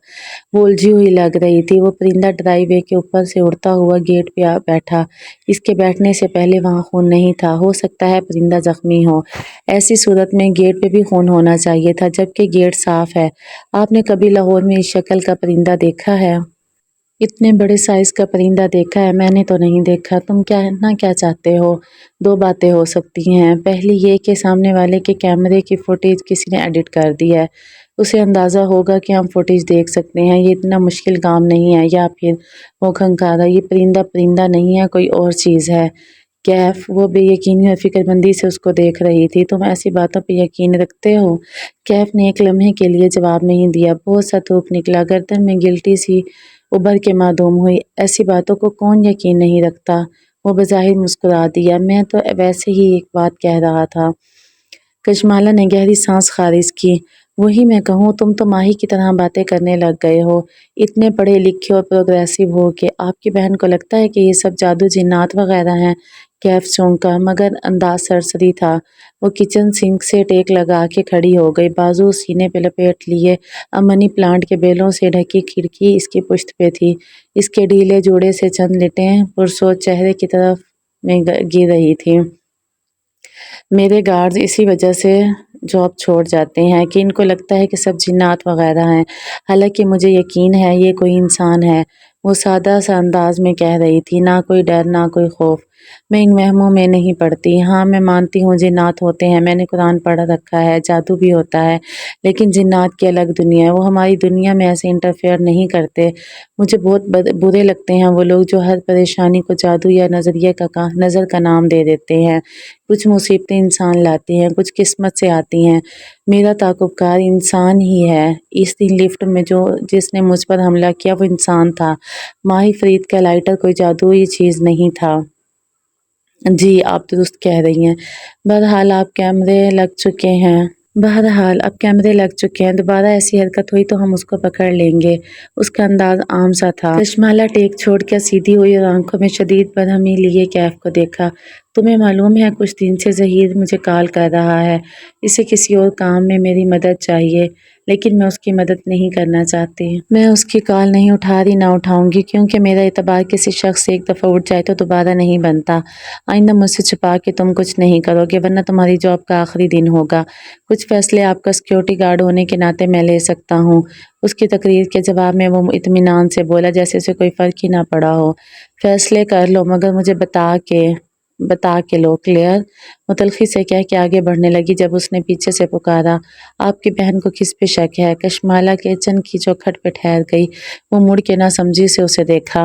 B: وہ الجھی ہوئی لگ رہی تھی۔ وہ پرندہ ڈرائی وے کے اوپر سے اڑتا ہوا گیٹ پہ بیٹھا۔ اس کے بیٹھنے سے پہلے وہاں خون نہیں تھا۔ ہو سکتا ہے پرندہ زخمی ہو۔ ایسی صورت میں گیٹ پہ بھی خون ہونا چاہیے تھا، جبکہ گیٹ صاف ہے۔ آپ نے کبھی لاہور میں اس شکل کا پرندہ دیکھا ہے؟ اتنے بڑے سائز کا پرندہ دیکھا ہے؟ میں نے تو نہیں دیکھا۔ تم کہنا کیا چاہتے ہو؟ 2 باتیں ہو سکتی ہیں۔ پہلی یہ کہ سامنے والے کے کیمرے کی فوٹیج کسی نے ایڈٹ کر دی ہے۔ اسے اندازہ ہوگا کہ ہم فوٹیج دیکھ سکتے ہیں، یہ اتنا مشکل کام نہیں ہے۔ یا پھر وہ کھنکھارا، یہ پرندہ نہیں ہے، کوئی اور چیز ہے۔ کیف! وہ بے یقینی اور فکر مندی سے اس کو دیکھ رہی تھی۔ تم ایسی باتوں پہ یقین رکھتے ہو؟ کیف نے ایک لمحے کے لیے جواب نہیں دیا۔ بہت سا تھوک نکلا، گردن میں گلٹی سی ابھر کے معدوم ہوئی۔ ایسی باتوں کو کون یقین نہیں رکھتا؟ وہ بظاہر مسکرا دیا۔ میں تو ویسے ہی ایک بات کہہ رہا تھا۔ کشمالہ نے گہری سانس خارج کی۔ وہی میں کہوں، تم تو ماہی کی طرح باتیں کرنے لگ گئے ہو، اتنے پڑھے لکھے اور پروگریسو ہو کہ آپ کی بہن کو لگتا ہے کہ یہ سب جادو، جنات وغیرہ ہیں۔ کیف چونکا، مگر انداز سرسری تھا۔ وہ کچن سنک سے ٹیک لگا کے کھڑی ہو گئی، بازو سینے پہ لپیٹ لیے۔ اب منی پلانٹ کے بیلوں سے ڈھکی کھڑکی اس کی پشت پہ تھی۔ اس کے ڈھیلے جوڑے سے چند لٹیں پرسوچ چہرے کی طرف میں گر رہی تھیں۔ میرے گارڈز اسی وجہ سے جاب چھوڑ جاتے ہیں کہ ان کو لگتا ہے کہ سب جنات وغیرہ ہیں، حالانکہ مجھے یقین ہے یہ کوئی انسان ہے۔ وہ سادہ سا انداز میں کہہ رہی تھی، نہ کوئی ڈر، نہ کوئی خوف۔ میں ان وہموں میں نہیں پڑتی۔ ہاں، میں مانتی ہوں جنات ہوتے ہیں، میں نے قرآن پڑھ رکھا ہے، جادو بھی ہوتا ہے، لیکن جنات کی الگ دنیا ہے۔ وہ ہماری دنیا میں ایسے انٹرفیئر نہیں کرتے۔ مجھے بہت برے لگتے ہیں وہ لوگ جو ہر پریشانی کو جادو یا نظر کا نام دے دیتے ہیں۔ کچھ مصیبتیں انسان لاتے ہیں، کچھ قسمت سے آتی ہیں۔ میرا تعاقب کار انسان ہی ہے۔ اس دن لفٹ میں جس نے مجھ پر حملہ کیا وہ انسان تھا۔ ماہی فرید کا لائٹر کوئی جادوئی چیز نہیں تھا۔ جی، آپ درست کہہ رہی ہیں۔ بہرحال اب کیمرے لگ چکے ہیں۔ دوبارہ ایسی حرکت ہوئی تو ہم اس کو پکڑ لیں گے۔ اس کا انداز عام سا تھا۔ کشمالہ ٹیک چھوڑ کر سیدھی ہوئی اور آنکھوں میں شدید برہمی لیے کیف کو دیکھا۔ تمہیں معلوم ہے کچھ دن سے ظہیر مجھے کال کر رہا ہے۔ اسے کسی اور کام میں میری مدد چاہیے، لیکن میں اس کی مدد نہیں کرنا چاہتی۔ میں اس کی کال نہیں اٹھا رہی، نہ اٹھاؤں گی، کیونکہ میرا اعتبار کسی شخص سے ایک دفعہ اٹھ جائے تو دوبارہ نہیں بنتا۔ آئندہ مجھ سے چھپا کے تم کچھ نہیں کرو گے، ورنہ تمہاری جاب کا آخری دن ہوگا۔ کچھ فیصلے آپ کا سیکیورٹی گارڈ ہونے کے ناطے میں لے سکتا ہوں۔ اس کی تقریر کے جواب میں وہ اطمینان سے بولا، جیسے اسے کوئی فرق ہی نہ پڑا ہو۔ فیصلے کر لو، مگر مجھے بتا کے لو، کلیئر؟ وہ تلخی سے کہہ کے آگے بڑھنے لگی جب اس نے پیچھے سے پکارا، آپ کی بہن کو کس پہ شک ہے؟ کشمالہ کچن کی چوکھٹ پہ ٹھہر گئی۔ وہ مڑ کے نہ سمجھی سے اسے دیکھا۔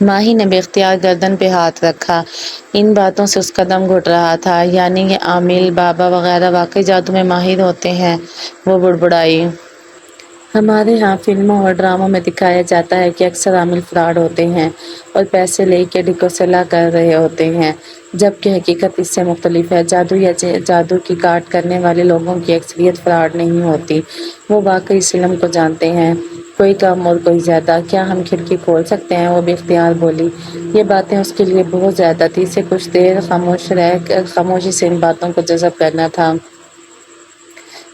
B: ماہی نے بے اختیار گردن پہ ہاتھ رکھا۔ ان باتوں سے اس کا دم گھٹ رہا تھا۔ یعنی یہ عامل، بابا وغیرہ واقعی جادو میں ماہر ہوتے ہیں؟ وہ بڑبڑائی۔ ہمارے ہاں فلموں اور ڈراموں میں دکھایا جاتا ہے کہ اکثر عامل فراڈ ہوتے ہیں اور پیسے لے کے ڈکوسلا کر رہے ہوتے ہیں، جبکہ حقیقت اس سے مختلف ہے۔ جادو یا جادو کی کاٹ کرنے والے لوگوں کی اکثریت فراڈ نہیں ہوتی، وہ واقعی اس علم کو جانتے ہیں، کوئی کم اور کوئی زیادہ۔ کیا ہم کھڑکی کھول سکتے ہیں؟ وہ بے اختیار بولی۔ یہ باتیں اس کے لیے بہت زیادہ تھی، اسے کچھ دیر خاموشی سے ان باتوں کو جذب کرنا تھا۔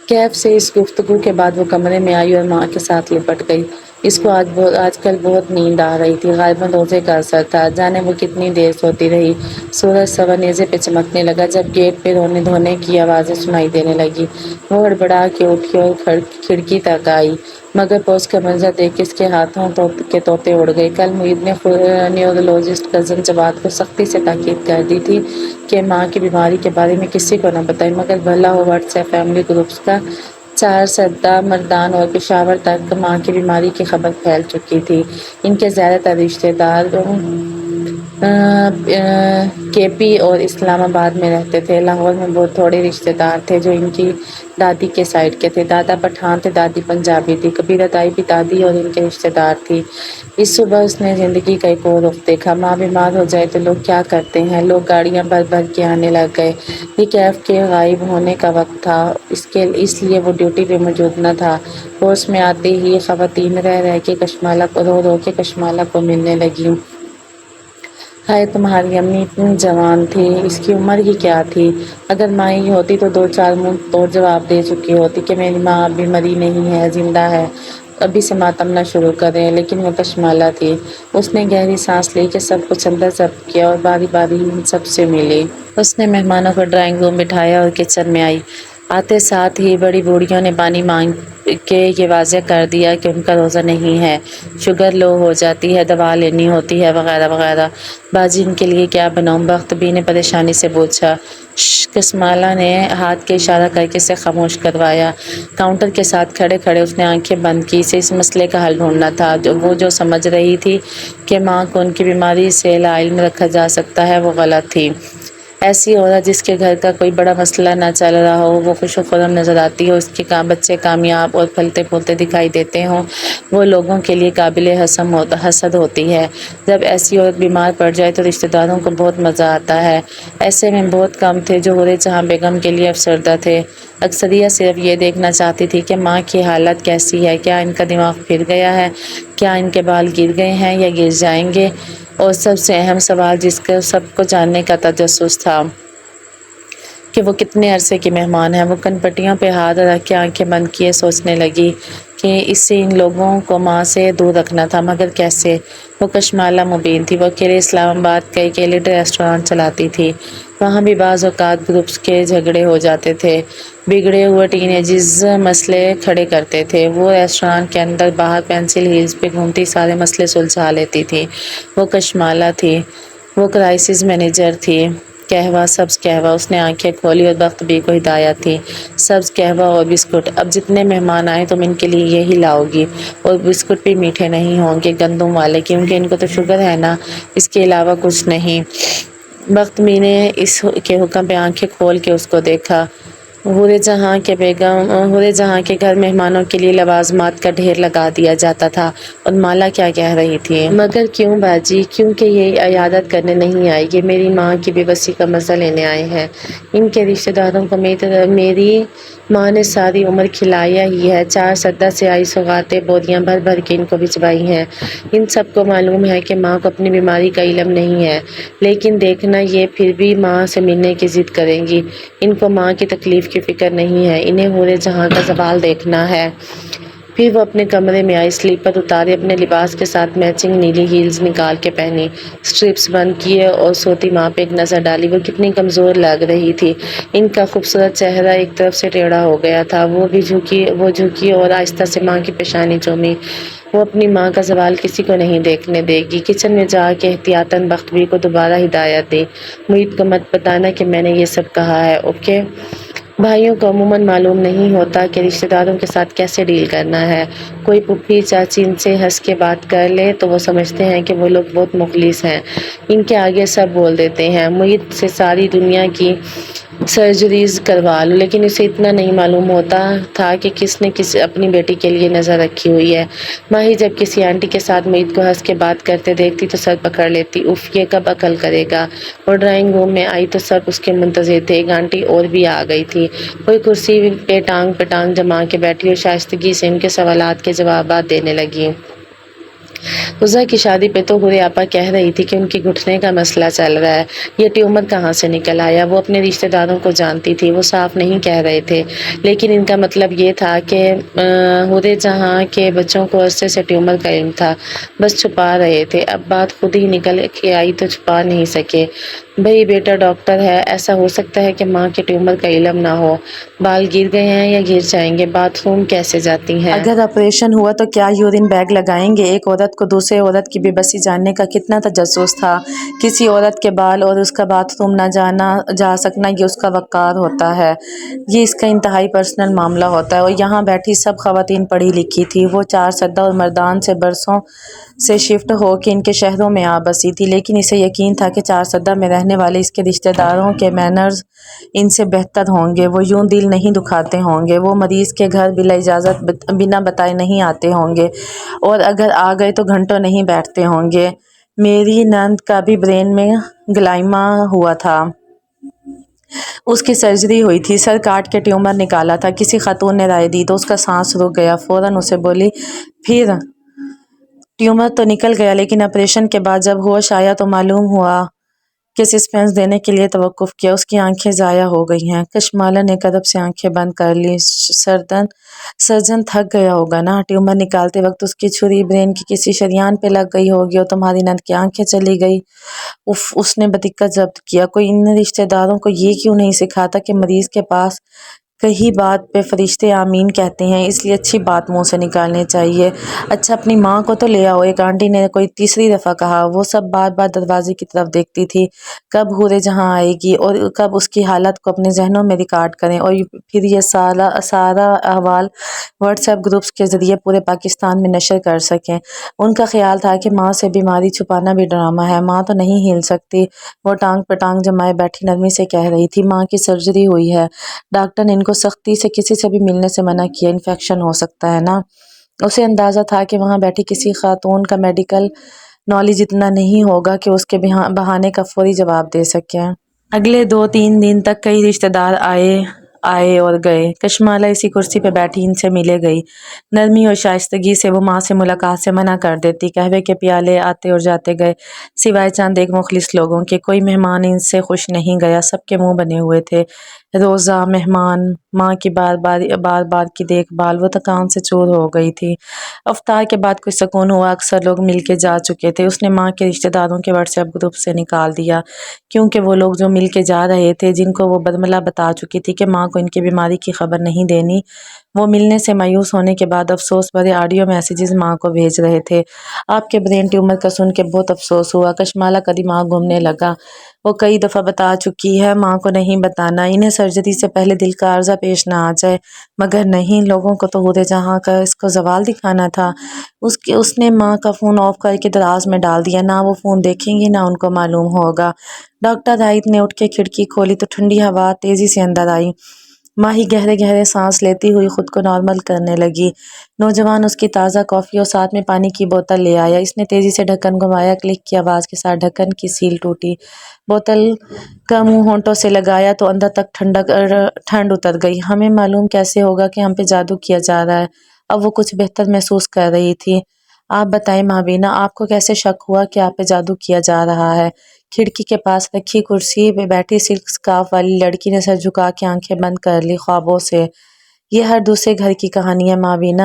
B: کیف سے اس گفتگو کے بعد وہ کمرے میں آئی اور ماں کے ساتھ لپٹ گئی۔ اس کو آج کل بہت نیند آ رہی تھی، غالباً روزے کا اثر تھا، جانے وہ کتنی دیر سوتی رہی۔ سورج سوا نیزے پہ چمکنے لگا جب گیٹ پہ رونے دھونے کی آوازیں سنائی دینے لگی۔ وہ ہڑبڑا کے اٹھی اور کھڑکی تک آئی، مگر پوسٹ کا منظر دیکھ کے اس کے ہاتھوں کے طوطے اڑ گئے۔ کل معید نے نیورولوجسٹ کزن جواد کو سختی سے تاکید کر دی تھی کہ ماں کی بیماری کے بارے میں کسی کو نہ بتائے، مگر بھلا ہو واٹس ایپ فیملی گروپس کا 4 سدہ مردان اور پشاور تک ماں کی بیماری کی خبر پھیل چکی تھی۔ ان کے زیادہ تر رشتہ دار کے پی اور اسلام آباد میں رہتے تھے۔ لاہور میں بہت تھوڑے رشتہ دار تھے جو ان کی دادی کے سائڈ کے تھے۔ دادا پٹھان تھے، دادی پنجابی تھی۔ کبیرہ تائی بھی دادی اور ان کے رشتہ دار تھی۔ اس صبح اس نے زندگی کا ایک اور رخ دیکھا۔ ماں بیمار ہو جائے تو لوگ کیا کرتے ہیں؟ لوگ گاڑیاں بھر بھر کے آنے لگ گئے۔ یہ کیف کے غائب ہونے کا وقت تھا، اس لیے وہ ڈیوٹی پہ موجود نہ تھا۔ ہوش میں آتے ہی خواتین رو رو کے کشمالہ کو ملنے لگیں۔ ہائے تمہاری امی اتنی جوان تھی، اس کی عمر ہی کیا تھی؟ اگر ماں ہی ہوتی تو 2-4 منہ توڑ جواب دے چکی ہوتی کہ میری ماں اب بھی مری نہیں ہے، زندہ ہے، ابھی سے ماتم نہ شروع کریں۔ لیکن وہ کشمالہ تھی۔ اس نے گہری سانس لی کہ سب کچھ اندر ضبط کیا اور باری باری ان سب سے ملی۔ اس نے مہمانوں کو ڈرائنگ روم بٹھایا اور کچن میں آئی۔ آتے ساتھ ہی بڑی بوڑھیوں نے پانی مانگ کے یہ واضح کر دیا کہ ان کا روزہ نہیں ہے، شوگر لو ہو جاتی ہے، دوا لینی ہوتی ہے، وغیرہ وغیرہ۔ باجی ان کے لیے کیا بناؤں؟ بخت بی نے پریشانی سے پوچھا۔ کسمالہ نے ہاتھ کے اشارہ کر کے اسے خاموش کروایا۔ کاؤنٹر کے ساتھ کھڑے کھڑے اس نے آنکھیں بند کی۔ اسے اس مسئلے کا حل ڈھونڈنا تھا۔ وہ جو سمجھ رہی تھی کہ ماں کو ان کی بیماری سے لا علم رکھا جا سکتا ہے، وہ غلط تھی۔ ایسی عورت جس کے گھر کا کوئی بڑا مسئلہ نہ چل رہا ہو، وہ خوش و خرم نظر آتی ہو، اس کے بچے کامیاب اور پھلتے پھولتے دکھائی دیتے ہوں، وہ لوگوں کے لیے قابل حسد ہوتی ہے۔ جب ایسی عورت بیمار پڑ جائے تو رشتہ داروں کو بہت مزہ آتا ہے۔ ایسے میں بہت کم تھے جو حورِ جہاں بیگم کے لیے افسردہ تھے۔ اکثریت صرف یہ دیکھنا چاہتی تھی کہ ماں کی حالت کیسی ہے، کیا ان کا دماغ پھر گیا ہے، کیا ان کے بال گر گئے ہیں یا گر جائیں گے، اور سب سے اہم سوال جس کا سب کو جاننے کا تجسس تھا کہ وہ کتنے عرصے کی مہمان ہیں۔ وہ کن پٹیوں پہ ہاتھ رکھ کے آنکھیں بند کیے سوچنے لگی کہ اس سے ان لوگوں کو ماں سے دور رکھنا تھا، مگر کیسے؟ وہ کشمالہ مبین تھی۔ وہ اکیلے اسلام آباد کا ایک ایلیٹ ریسٹورانٹ چلاتی تھی۔ وہاں بھی بعض اوقات گروپس کے جھگڑے ہو جاتے تھے۔ بگڑے ہوئے ٹین ایجرز مسئلے کھڑے کرتے تھے۔ وہ ریسٹورانٹ کے اندر باہر پینسل ہیلز پہ گھومتی سارے مسئلے سلجھا لیتی تھی۔ وہ کشمالہ تھی۔ وہ کرائسس مینیجر تھی۔ قہوہ، سبز قہوہ۔ اس نے آنکھیں کھولی اور بخت بی کو ہدایت تھی۔ سبز قہوہ اور بسکٹ۔ اب جتنے مہمان آئیں تم ان کے لیے یہی لاؤ گی، اور بسکٹ بھی میٹھے نہیں ہوں گے، گندم والے، کیونکہ ان کو تو شوگر ہے نا، اس کے علاوہ کچھ نہیں۔ بخت بی نے اس کے حکم پہ آنکھیں کھول کے اس کو دیکھا۔ حورِ جہاں کے گھر مہمانوں کے لیے لوازمات کا ڈھیر لگا دیا جاتا تھا، اور مالا کیا کہہ رہی تھی؟ مگر کیوں باجی؟ کیونکہ یہ عیادت کرنے نہیں آئے، یہ میری ماں کی بے بسی کا مزہ لینے آئے ہیں۔ ان کے رشتہ داروں کو میری ماں نے ساری عمر کھلایا ہی ہے۔ 4 سدہ سے آئی سوغاتیں بوریاں بھر بھر کے ان کو بھجوائی ہیں۔ ان سب کو معلوم ہے کہ ماں کو اپنی بیماری کا علم نہیں ہے، لیکن دیکھنا یہ پھر بھی ماں سے ملنے کی ضد کریں گی۔ ان کو ماں کی تکلیف کی فکر نہیں ہے، انہیں حورِ جہاں کا زوال دیکھنا ہے۔ پھر وہ اپنے کمرے میں آئی، سلیپر اتارے، اپنے لباس کے ساتھ میچنگ نیلی ہیلز نکال کے پہنی، اسٹرپس بند کیے اور سوتی ماں پہ ایک نظر ڈالی۔ وہ کتنی کمزور لگ رہی تھی۔ ان کا خوبصورت چہرہ ایک طرف سے ٹیڑھا ہو گیا تھا۔ وہ جھکی اور آہستہ سے ماں کی پیشانی چومی۔ وہ اپنی ماں کا زوال کسی کو نہیں دیکھنے دے گی۔ کچن میں جا کے احتیاطاً بخت بی کو دوبارہ ہدایت دی، معید کو مت بتانا کہ میں نے یہ سب کہا ہے، اوکے؟
A: بھائیوں کو عموماً معلوم نہیں ہوتا کہ رشتہ داروں کے ساتھ کیسے ڈیل کرنا ہے۔ کوئی پھوپھی چاچی ان سے ہنس کے بات کر لے تو وہ سمجھتے ہیں کہ وہ لوگ بہت مخلص ہیں، ان کے آگے سب بول دیتے ہیں، مجھ سے ساری دنیا کی سرجریز کروا لو، لیکن اسے اتنا نہیں معلوم ہوتا تھا کہ کس نے اپنی بیٹی کے لیے نظر رکھی ہوئی ہے۔ ماہی جب کسی آنٹی کے ساتھ معید کو ہنس کے بات کرتے دیکھتی تو سر پکڑ لیتی، اف یہ کب عقل کرے گا۔ وہ ڈرائنگ روم میں آئی تو سب اس کے منتظر تھے، ایک آنٹی اور بھی آ گئی تھی، کوئی کرسی پہ ٹانگ جما کے بیٹھی اور شائستگی سے ان کے سوالات کے جوابات دینے لگی۔ عزا کی شادی پہ تو حورے آپا کہہ رہی تھی کہ ان کی گھٹنے کا مسئلہ چل رہا ہے، یہ ٹیومر کہاں سے نکل آیا۔ وہ اپنے رشتہ داروں کو جانتی تھی، وہ صاف نہیں کہہ رہے تھے، لیکن ان کا مطلب یہ تھا کہ حورے جہاں کے بچوں کو عرصے سے ٹیومر کا علم تھا، بس چھپا رہے تھے۔ اب بات خود ہی نکل کے آئی تو چھپا نہیں سکے۔ بھئی بیٹا ڈاکٹر ہے، ایسا ہو سکتا ہے کہ ماں کے ٹیومر کا علم نہ ہو، بال گر گئے ہیں یا گر جائیں گے، باتھ روم کیسے جاتی ہیں؟
B: اگر آپریشن ہوا تو کیا یورین بیگ لگائیں گے؟ ایک عورت کو دوسرے عورت کی بے بسی جاننے کا کتنا تجسس تھا۔ کسی عورت کے بال اور اس کا باتھ روم نہ جا سکنا یہ اس کا وقار ہوتا ہے، یہ اس کا انتہائی پرسنل معاملہ ہوتا ہے۔ اور یہاں بیٹھی سب خواتین پڑھی لکھی تھی، وہ چارسدہ اور مردان سے برسوں سے شفٹ ہو کے ان کے شہروں میں آ بسی تھی، لیکن اسے یقین تھا کہ چارسدہ میں رہنے والے اس کے رشتہ داروں کے مینرز ان سے بہتر ہوں گے، وہ یوں دل نہیں دکھاتے ہوں گے، وہ مریض کے گھر بلا اجازت بنا بتائے نہیں آتے ہوں گے، اور اگر آ گئے تو گھنٹوں نہیں بیٹھتے ہوں گے۔ میری نند کا بھی برین میں گلائما ہوا تھا، اس کی سرجری ہوئی تھی، سر کاٹ کے ٹیومر نکالا تھا۔ کسی خاتون نے رائے دی تو اس کا سانس رک گیا، فوراً اسے بولی، پھر ٹیومر تو نکل گیا، لیکن آپریشن کے بعد جب ہوش آیا تو معلوم ہوا کہ سسپینس دینے کے لیے توقف کیا، اس کی آنکھیں ضائع ہو گئی ہیں۔ کشمالہ نے کرب سے آنکھیں بند کر لی، سرجن تھک گیا ہوگا نا، ٹیومر نکالتے وقت اس کی چھری برین کی کسی شریان پہ لگ گئی ہوگی اور تمہاری نند کی آنکھیں چلی گئی۔ اف، اس نے بدقت ضبط کیا، کوئی ان رشتہ داروں کو یہ کیوں نہیں سکھاتا کہ مریض کے پاس کہیں بات پہ فرشتے آمین کہتے ہیں، اس لیے اچھی بات منہ سے نکالنی چاہیے۔ اچھا اپنی ماں کو تو لے آؤ، ایک آنٹی نے کوئی تیسری دفعہ کہا۔ وہ سب بار بار دروازے کی طرف دیکھتی تھی، کب حورے جہاں آئے گی اور کب اس کی حالت کو اپنے ذہنوں میں ریکارڈ کریں اور پھر یہ سارا احوال واٹس ایپ گروپس کے ذریعے پورے پاکستان میں نشر کر سکیں۔ ان کا خیال تھا کہ ماں سے بیماری چھپانا بھی ڈرامہ ہے، ماں تو نہیں ہل سکتی۔ وہ ٹانگ پہ ٹانگ جمائے بیٹھی نرمی سے کہہ رہی تھی، ماں کی سرجری ہوئی ہے، ڈاکٹر نے ان کو سختی سے کسی سے بھی ملنے سے منع کیا، انفیکشن ہو سکتا ہے نا۔ اسے اندازہ تھا کہ وہاں بیٹھی کسی خاتون کا میڈیکل نالج اتنا نہیں ہوگا کہ اس کے بہانے کا فوری جواب دے سکے۔ اگلے 2-3 دن تک کئی رشتہ دار آئے اور گئے۔ کشمالہ اسی کرسی پہ بیٹھی ان سے ملے گئی، نرمی اور شائستگی سے وہ ماں سے ملاقات سے منع کر دیتی۔ قہوے کے پیالے آتے اور جاتے گئے، سوائے چند ایک مخلص لوگوں کے، کوئی مہمان ان سے خوش نہیں گیا، سب کے منہ بنے ہوئے تھے۔ روزہ مہمان ماں کی بار کی دیکھ بھال، وہ تکان سے چور ہو گئی تھی۔ افطار کے بعد کوئی سکون ہوا، اکثر لوگ مل کے جا چکے تھے، اس نے ماں کے رشتہ داروں کے واٹس ایپ گروپ سے نکال دیا، کیونکہ وہ لوگ جو مل کے جا رہے تھے، جن کو وہ برملا بتا چکی تھی کہ ماں کو ان کی بیماری کی خبر نہیں دینی، وہ ملنے سے مایوس ہونے کے بعد افسوس بھرے آڈیو میسیجز ماں کو بھیج رہے تھے۔ آپ کے برین ٹیومر کا سن کے بہت افسوس ہوا، کشمالہ کا دماغ گھومنے لگا۔ وہ کئی دفعہ بتا چکی ہے ماں کو نہیں بتانا، انہیں سرجری سے پہلے دل کا عارضہ پیش نہ آ جائے، مگر نہیں، لوگوں کو تو حورے جہاں کا اس کو زوال دکھانا تھا۔ اس نے ماں کا فون آف کر کے دراز میں ڈال دیا، نہ وہ فون دیکھیں گی نہ ان کو معلوم ہوگا۔ ڈاکٹر راہید نے اٹھ کے کھڑکی کھولی تو ٹھنڈی ہوا تیزی سے اندر آئی۔ ماہی گہرے گہرے سانس لیتی ہوئی خود کو نارمل کرنے لگی۔ نوجوان اس کی تازہ کافی اور ساتھ میں پانی کی بوتل لے آیا، اس نے تیزی سے ڈھکن گھمایا، کلک کی آواز کے ساتھ ڈھکن کی سیل ٹوٹی۔ بوتل کا منہ ہونٹوں سے لگایا تو اندر تک ٹھنڈ اتر گئی۔ ہمیں معلوم کیسے ہوگا کہ ہم پہ جادو کیا جا رہا ہے؟ اب وہ کچھ بہتر محسوس کر رہی تھی۔ آپ بتائیں مابینہ، آپ کو کیسے شک ہوا کہ آپ پہ جادو کیا جا رہا ہے؟ کھڑکی کے پاس رکھی کرسی پہ بیٹھی سلک سکارف والی لڑکی نے سر جھکا کے آنکھیں بند کر لی۔ خوابوں سے یہ ہر دوسرے گھر کی کہانی ہے مابینہ،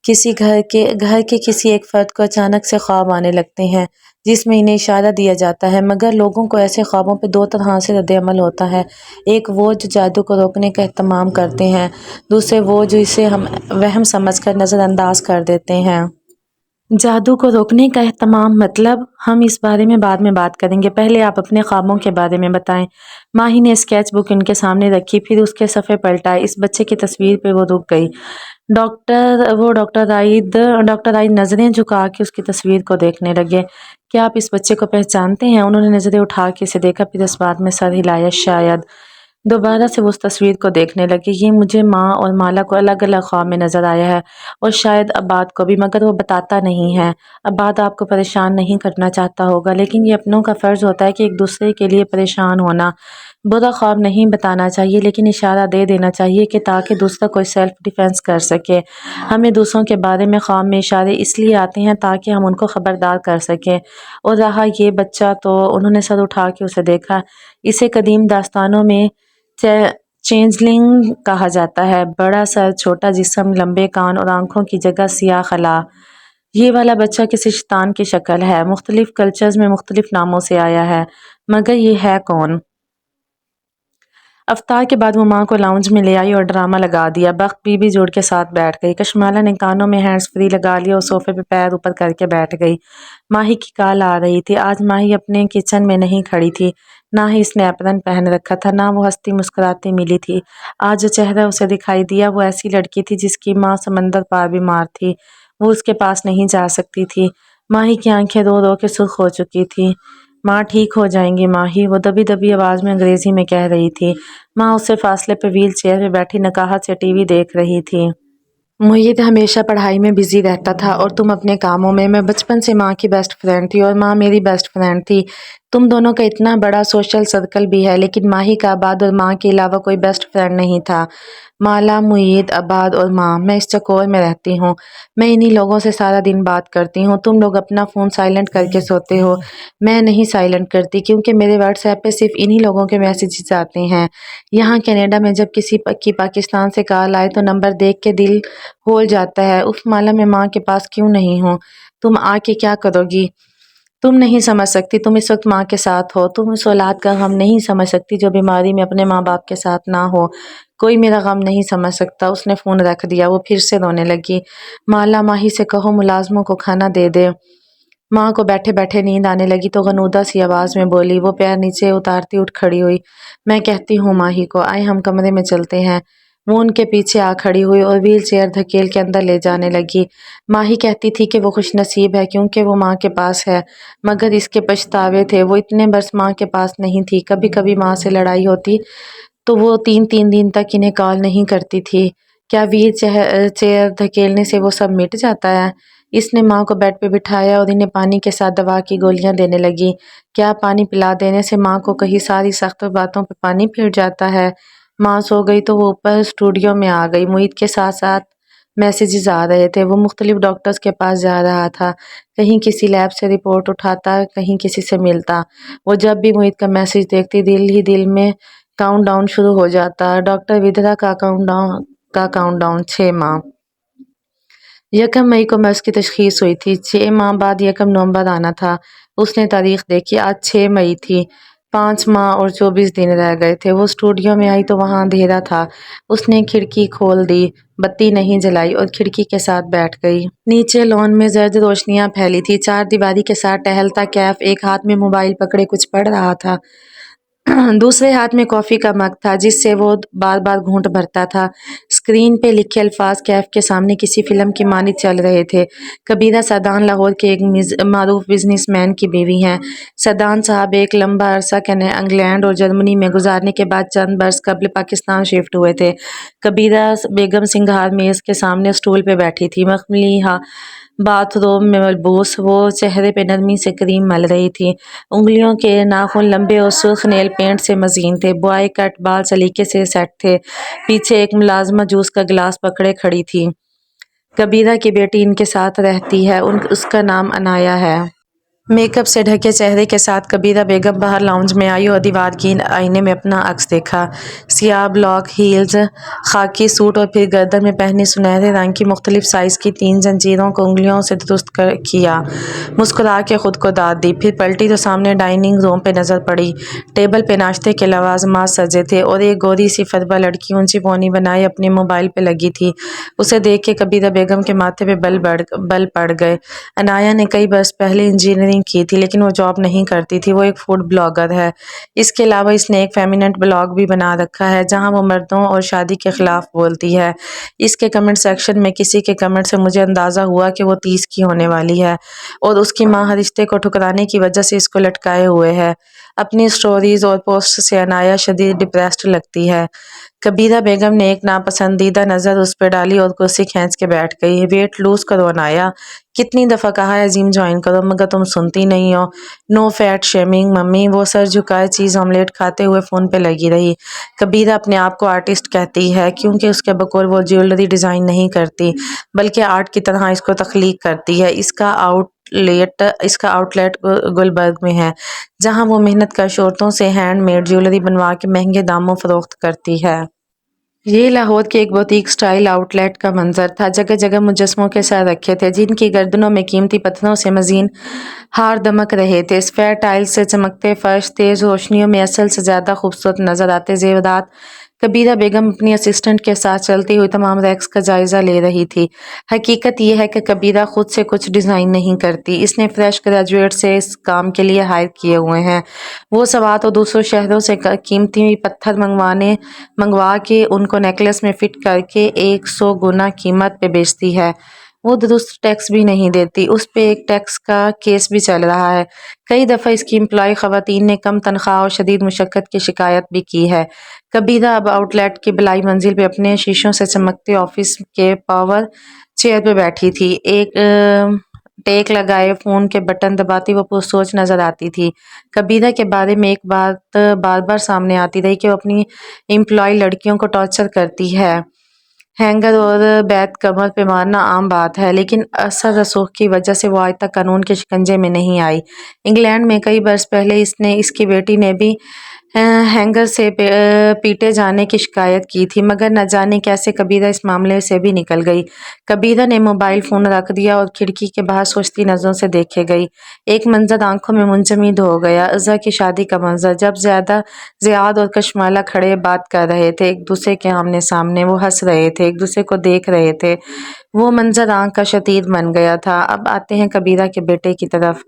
B: کسی گھر کے کسی ایک فرد کو اچانک سے خواب آنے لگتے ہیں جس میں انہیں اشارہ دیا جاتا ہے، مگر لوگوں کو ایسے خوابوں پہ 2 طرح سے رد عمل ہوتا ہے، ایک وہ جو جادو کو روکنے کا اہتمام کرتے ہیں، دوسرے وہ جو اسے ہم وہم سمجھ کر نظر انداز کر دیتے ہیں۔ جادو کو روکنے کا اہتمام مطلب ہم اس بارے میں بعد میں بات کریں گے، پہلے آپ اپنے خوابوں کے بارے میں بتائیں۔ ماہی نے اسکیچ بک ان کے سامنے رکھی، پھر اس کے صفحے پلٹائے۔ اس بچے کی تصویر پہ وہ رک گئی۔ ڈاکٹر عائد نظریں جھکا کے اس کی تصویر کو دیکھنے لگے۔ کیا آپ اس بچے کو پہچانتے ہیں؟ انہوں نے نظریں اٹھا کے اسے دیکھا، پھر اس بات میں سر ہلایا۔ شاید۔ دوبارہ سے وہ اس تصویر کو دیکھنے لگی۔ یہ مجھے ماں اور مالا کو الگ الگ خواب میں نظر آیا ہے، اور شاید عباد کو بھی، مگر وہ بتاتا نہیں ہے۔ عباد آپ کو پریشان نہیں کرنا چاہتا ہوگا، لیکن یہ اپنوں کا فرض ہوتا ہے کہ ایک دوسرے کے لیے پریشان ہونا۔ برا خواب نہیں بتانا چاہیے، لیکن اشارہ دے دینا چاہیے کہ تاکہ دوسرا کوئی سیلف ڈیفینس کر سکے۔ ہمیں دوسروں کے بارے میں خواب میں اشارے اس لیے آتے ہیں تاکہ ہم ان کو خبردار کر سکیں۔ اور رہا یہ بچہ تو انہوں نے سر اٹھا کے اسے دیکھا۔ اسے قدیم داستانوں میں چینجلنگ کہا جاتا ہے۔ بڑا سر، چھوٹا جسم، لمبے کان اور آنکھوں کی جگہ سیاہ خلا۔ یہ والا بچہ کسی شیطان کی شکل ہے۔ مختلف کلچرز میں مختلف ناموں سے آیا ہے، مگر یہ ہے کون؟ افطار کے بعد وہ ماں کو لاؤنج میں لے آئی اور ڈرامہ لگا دیا۔ بخت بی بی جوڑ کے ساتھ بیٹھ گئی۔ کشمالہ نے کانوں میں ہینڈز فری لگا لیا اور صوفے پہ پیر اوپر کر کے بیٹھ گئی۔ ماہی کی کال آ رہی تھی۔ آج ماہی اپنے کچن میں نہیں کھڑی تھی، نہ ہی اس نے ایپرن پہن رکھا تھا، نہ وہ ہنستی مسکراتی ملی تھی۔ آج جو چہرہ اسے دکھائی دیا وہ ایسی لڑکی تھی جس کی ماں سمندر پار بیمار تھی، وہ اس کے پاس نہیں جا سکتی تھی۔ ماہی کی آنکھیں رو رو کے سرخ ہو چکی تھی۔ ماں ٹھیک ہو جائیں گی ماہی، وہ دبی دبی آواز میں انگریزی میں کہہ رہی تھی۔ ماں اس سے فاصلے پہ ویل چیئر پہ بیٹھی نکاہت سے ٹی وی دیکھ رہی تھی۔ معید ہمیشہ پڑھائی میں بزی رہتا تھا اور تم اپنے کاموں میں۔ میں بچپن سے ماں کی بیسٹ فرینڈ تھی اور ماں میری بیسٹ فرینڈ تھی۔ تم دونوں کا اتنا بڑا سوشل سرکل بھی ہے، لیکن ماہی کا عباد اور ماں کے علاوہ کوئی بیسٹ فرینڈ نہیں تھا۔ مالا، معید، عباد اور ماں، میں اس چکور میں رہتی ہوں۔ میں انہی لوگوں سے سارا دن بات کرتی ہوں۔ تم لوگ اپنا فون سائلنٹ کر کے سوتے ہو، میں نہیں سائلنٹ کرتی، کیونکہ میرے واٹس ایپ پہ صرف انہی لوگوں کے میسیجز آتے ہیں۔ یہاں کینیڈا میں جب کسی کی پاکستان سے کال آئے تو نمبر دیکھ کے دل ہول جاتا ہے۔ اف مالا، میں ماں کے پاس کیوں نہیں ہوں؟ تم آ کے کیا کرو گی؟ تم نہیں سمجھ سکتی، تم اس وقت ماں کے ساتھ ہو۔ تم اس اولاد کا غم نہیں سمجھ سکتی جو بیماری میں اپنے ماں باپ کے ساتھ نہ ہو۔ کوئی میرا غم نہیں سمجھ سکتا۔ اس نے فون رکھ دیا۔ وہ پھر سے رونے لگی۔ مالا، ماہی سے کہو ملازموں کو کھانا دے دے۔ ماں کو بیٹھے بیٹھے نیند آنے لگی تو غنودہ سی آواز میں بولی۔ وہ پیر نیچے اتارتی اٹھ کھڑی ہوئی۔ میں کہتی ہوں ماہی کو، آئے ہم کمرے میں چلتے ہیں۔ وہ ان کے پیچھے آ کھڑی ہوئی اور ویل چیئر دھکیل کے اندر لے جانے لگی۔ ماہی کہتی تھی کہ وہ خوش نصیب ہے کیونکہ وہ ماں کے پاس ہے، مگر اس کے پچھتاوے تھے۔ وہ اتنے برس ماں کے پاس نہیں تھی۔ کبھی کبھی ماں سے لڑائی ہوتی تو وہ 3 دن تک انہیں کال نہیں کرتی تھی۔ کیا ویل چیئر دھکیلنے سے وہ سب مٹ جاتا ہے؟ اس نے ماں کو بیڈ پہ بٹھایا اور انہیں پانی کے ساتھ دوا کی گولیاں دینے لگی۔ کیا پانی پلا دینے سے ماں کو کہیں ساری سخت باتوں پہ پانی پھر جاتا ہے؟ ماں سو گئی تو وہ اوپر اسٹوڈیو میں آ گئی۔ معید کے ساتھ ساتھ میسیجز آ رہے تھے۔ وہ مختلف ڈاکٹرز کے پاس جا رہا تھا، کہیں کسی لیب سے رپورٹ اٹھاتا، کہیں کسی سے ملتا۔ وہ جب بھی معید کا میسیج دیکھتی دل ہی دل میں کاؤنٹ ڈاؤن شروع ہو جاتا۔ ڈاکٹر ودرا کا کاؤنٹ ڈاؤن 6 ماہ۔ 1 مئی کو مرض کی تشخیص ہوئی تھی۔ 6 ماہ بعد 1 نومبر آنا تھا۔ اس نے تاریخ دیکھی، آج 6 مئی تھی۔ 5 ماہ اور 24 دن رہ گئے تھے۔ وہ اسٹوڈیو میں آئی تو وہاں اندھیرا تھا۔ اس نے کھڑکی کھول دی، بتی نہیں جلائی اور کھڑکی کے ساتھ بیٹھ گئی۔ نیچے لان میں زرد روشنیاں پھیلی تھی۔ چار دیواری کے ساتھ ٹہلتا کیف ایک ہاتھ میں موبائل پکڑے کچھ پڑھ رہا تھا، دوسرے ہاتھ میں کافی کا مگ تھا جس سے وہ بار بار گھونٹ بھرتا تھا۔ اسکرین پہ لکھے الفاظ کیف کے سامنے کسی فلم کی مانند چل رہے تھے۔ کبیرہ سعدان لاہور کے ایک معروف بزنس مین کی بیوی ہیں۔ سعدان صاحب ایک لمبا عرصہ انگلینڈ اور جرمنی میں گزارنے کے بعد چند برس قبل پاکستان شفٹ ہوئے تھے۔ کبیرہ بیگم سنگھار میز کے سامنے اسٹول پہ بیٹھی تھی، مخملی باتھ روب میں ملبوس۔ وہ چہرے پہ نرمی سے کریم مل رہی تھی۔ انگلیوں کے ناخن لمبے اور سرخ نیل پینٹ سے مزین تھے۔ بوائے کٹ بال سلیقے سے سیٹ تھے۔ پیچھے ایک ملازمہ جوس کا گلاس پکڑے کھڑی تھی۔ کبیرہ کی بیٹی ان کے ساتھ رہتی ہے، اس کا نام عنایہ ہے۔ میک اپ سے ڈھکے چہرے کے ساتھ کبیرہ بیگم باہر لاؤنج میں آئی اور دیوار کی آئینے میں اپنا عکس دیکھا۔ سیاہ بلاک ہیلز، خاکی سوٹ اور پھر گردن میں پہنی سنہرے رنگ کی مختلف سائز کی 3 زنجیروں کو انگلیوں سے درست کیا۔ مسکرا کے خود کو داد دی، پھر پلٹی تو سامنے ڈائننگ روم پہ نظر پڑی۔ ٹیبل پہ ناشتے کے لوازمات سجے تھے اور ایک گوری سی فربہ لڑکی اونچی پونی بنائے اپنے موبائل پہ لگی تھی۔ اسے دیکھ کے کبیرہ بیگم کے ماتھے پہ بل پڑ گئے۔ عنایہ نے کئی برس پہلے انجینئرنگ کی تھی لیکن وہ جاب نہیں کرتی تھی، وہ ایک فوڈ بلاگر ہے۔ اس کے علاوہ اس نے ایک فیمینسٹ بلاگ بھی بنا رکھا ہے جہاں وہ مردوں اور شادی کے خلاف بولتی ہے۔ اس کے کمنٹ سیکشن میں کسی کے کمنٹ سے مجھے اندازہ ہوا کہ وہ 30 کی ہونے والی ہے اور اس کی ماں ہر رشتے کو ٹھکرانے کی وجہ سے اس کو لٹکائے ہوئے ہے۔ اپنی سٹوریز اور پوسٹ سے عنایہ شدید ڈپریسڈ لگتی ہے۔ کبیرہ بیگم نے ایک ناپسندیدہ نظر اس پہ ڈالی اور کرسی کھینچ کے بیٹھ گئی۔ ویٹ لوز کرو عنایہ، کتنی دفعہ کہا ہے جم جوائن کرو مگر تم سنتی نہیں ہو۔ Know fat shaming mummy. وہ سر جھکائے چیز آملیٹ کھاتے ہوئے فون پہ لگی رہی۔ کبیرہ اپنے آپ کو آرٹسٹ کہتی ہے کیونکہ اس کے بقول وہ جیولری ڈیزائن نہیں کرتی بلکہ آرٹ کی طرح اس کو تخلیق کرتی ہے۔ اس کا آؤٹ لیٹ گلبرگ میں ہے جہاں وہ محنت کش عورتوں سے ہینڈ میڈ جیولری بنوا کے مہنگے داموں فروخت کرتی ہے۔ یہ لاہور کے ایک بوتیک سٹائل آؤٹ لیٹ کا منظر تھا۔ جگہ جگہ مجسموں کے سر رکھے تھے جن کی گردنوں میں قیمتی پتھروں سے مزین ہار دمک رہے تھے۔ سفید ٹائل سے چمکتے فرش تیز روشنیوں میں اصل سے زیادہ خوبصورت نظر آتے زیورات۔ کبیرہ بیگم اپنی اسسٹنٹ کے ساتھ چلتی ہوئی تمام ریکس کا جائزہ لے رہی تھی۔ حقیقت یہ ہے کہ کبیرہ خود سے کچھ ڈیزائن نہیں کرتی، اس نے فریش گریجویٹ سے اس کام کے لیے ہائر کیے ہوئے ہیں۔ وہ سوات اور دوسروں شہروں سے قیمتی پتھر منگوا کے ان کو نیکلس میں فٹ کر کے 100 گنا قیمت پہ بیچتی ہے۔ وہ درست ٹیکس بھی نہیں دیتی، اس پہ ایک ٹیکس کا کیس بھی چل رہا ہے۔ کئی دفعہ اس کی امپلائی خواتین نے کم تنخواہ اور شدید مشقت کی شکایت بھی کی ہے۔ کبیرہ اب آؤٹ لیٹ کی بلائی منزل پہ اپنے شیشوں سے چمکتے آفس کے پاور چیئر پہ بیٹھی تھی۔ ایک ٹیک لگائے فون کے بٹن دباتی وہ پرسوچ نظر آتی تھی۔ کبیرہ کے بارے میں ایک بات بار بار سامنے آتی رہی کہ وہ اپنی امپلائی لڑکیوں کو ٹارچر کرتی ہے۔ ہینگر اور بیت کمر پہ مارنا عام بات ہے لیکن اثر رسوخ کی وجہ سے وہ آج تک قانون کے شکنجے میں نہیں آئی۔ انگلینڈ میں کئی برس پہلے اس کی بیٹی نے بھی ہینگر سے پیٹے جانے کی شکایت کی تھی مگر نہ جانے کیسے کبیرہ اس معاملے سے بھی نکل گئی۔ کبیرہ نے موبائل فون رکھ دیا اور کھڑکی کے باہر سوچتی نظروں سے دیکھے گئی۔ ایک منظر آنکھوں میں منجمد ہو گیا، عزا کی شادی کا منظر جب زیاد اور کشمالہ کھڑے بات کر رہے تھے ایک دوسرے کے آمنے سامنے، وہ ہنس رہے تھے، ایک دوسرے کو دیکھ رہے تھے۔ وہ منظر آنکھ کا شتیر بن گیا تھا۔ اب آتے ہیں کبیرہ کے بیٹے کی طرف۔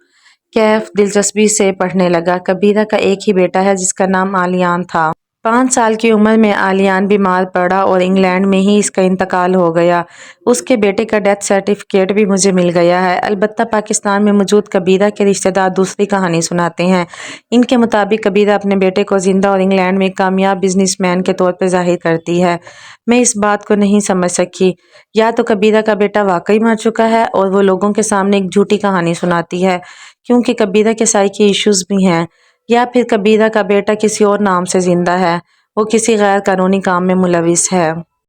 B: کیف دلچسپی سے پڑھنے لگا۔ کبیرہ کا ایک ہی بیٹا ہے جس کا نام علیان تھا۔ 5 سال کی عمر میں علیان بیمار پڑا اور انگلینڈ میں ہی اس کا انتقال ہو گیا۔ اس کے بیٹے کا ڈیتھ سرٹیفکیٹ بھی مجھے مل گیا ہے۔ البتہ پاکستان میں موجود کبیرہ کے رشتہ دار دوسری کہانی سناتے ہیں۔ ان کے مطابق کبیرہ اپنے بیٹے کو زندہ اور انگلینڈ میں ایک کامیاب بزنس مین کے طور پر ظاہر کرتی ہے۔ میں اس بات کو نہیں سمجھ سکی، یا تو کبیرہ کا بیٹا واقعی مر چکا ہے اور وہ لوگوں کے سامنے ایک جھوٹی کہانی سناتی ہے کیونکہ کبیرہ کے سائیکی ایشوز بھی ہیں، یا پھر کبیرہ کا بیٹا کسی اور نام سے زندہ ہے، وہ کسی غیر قانونی کام میں ملوث ہے۔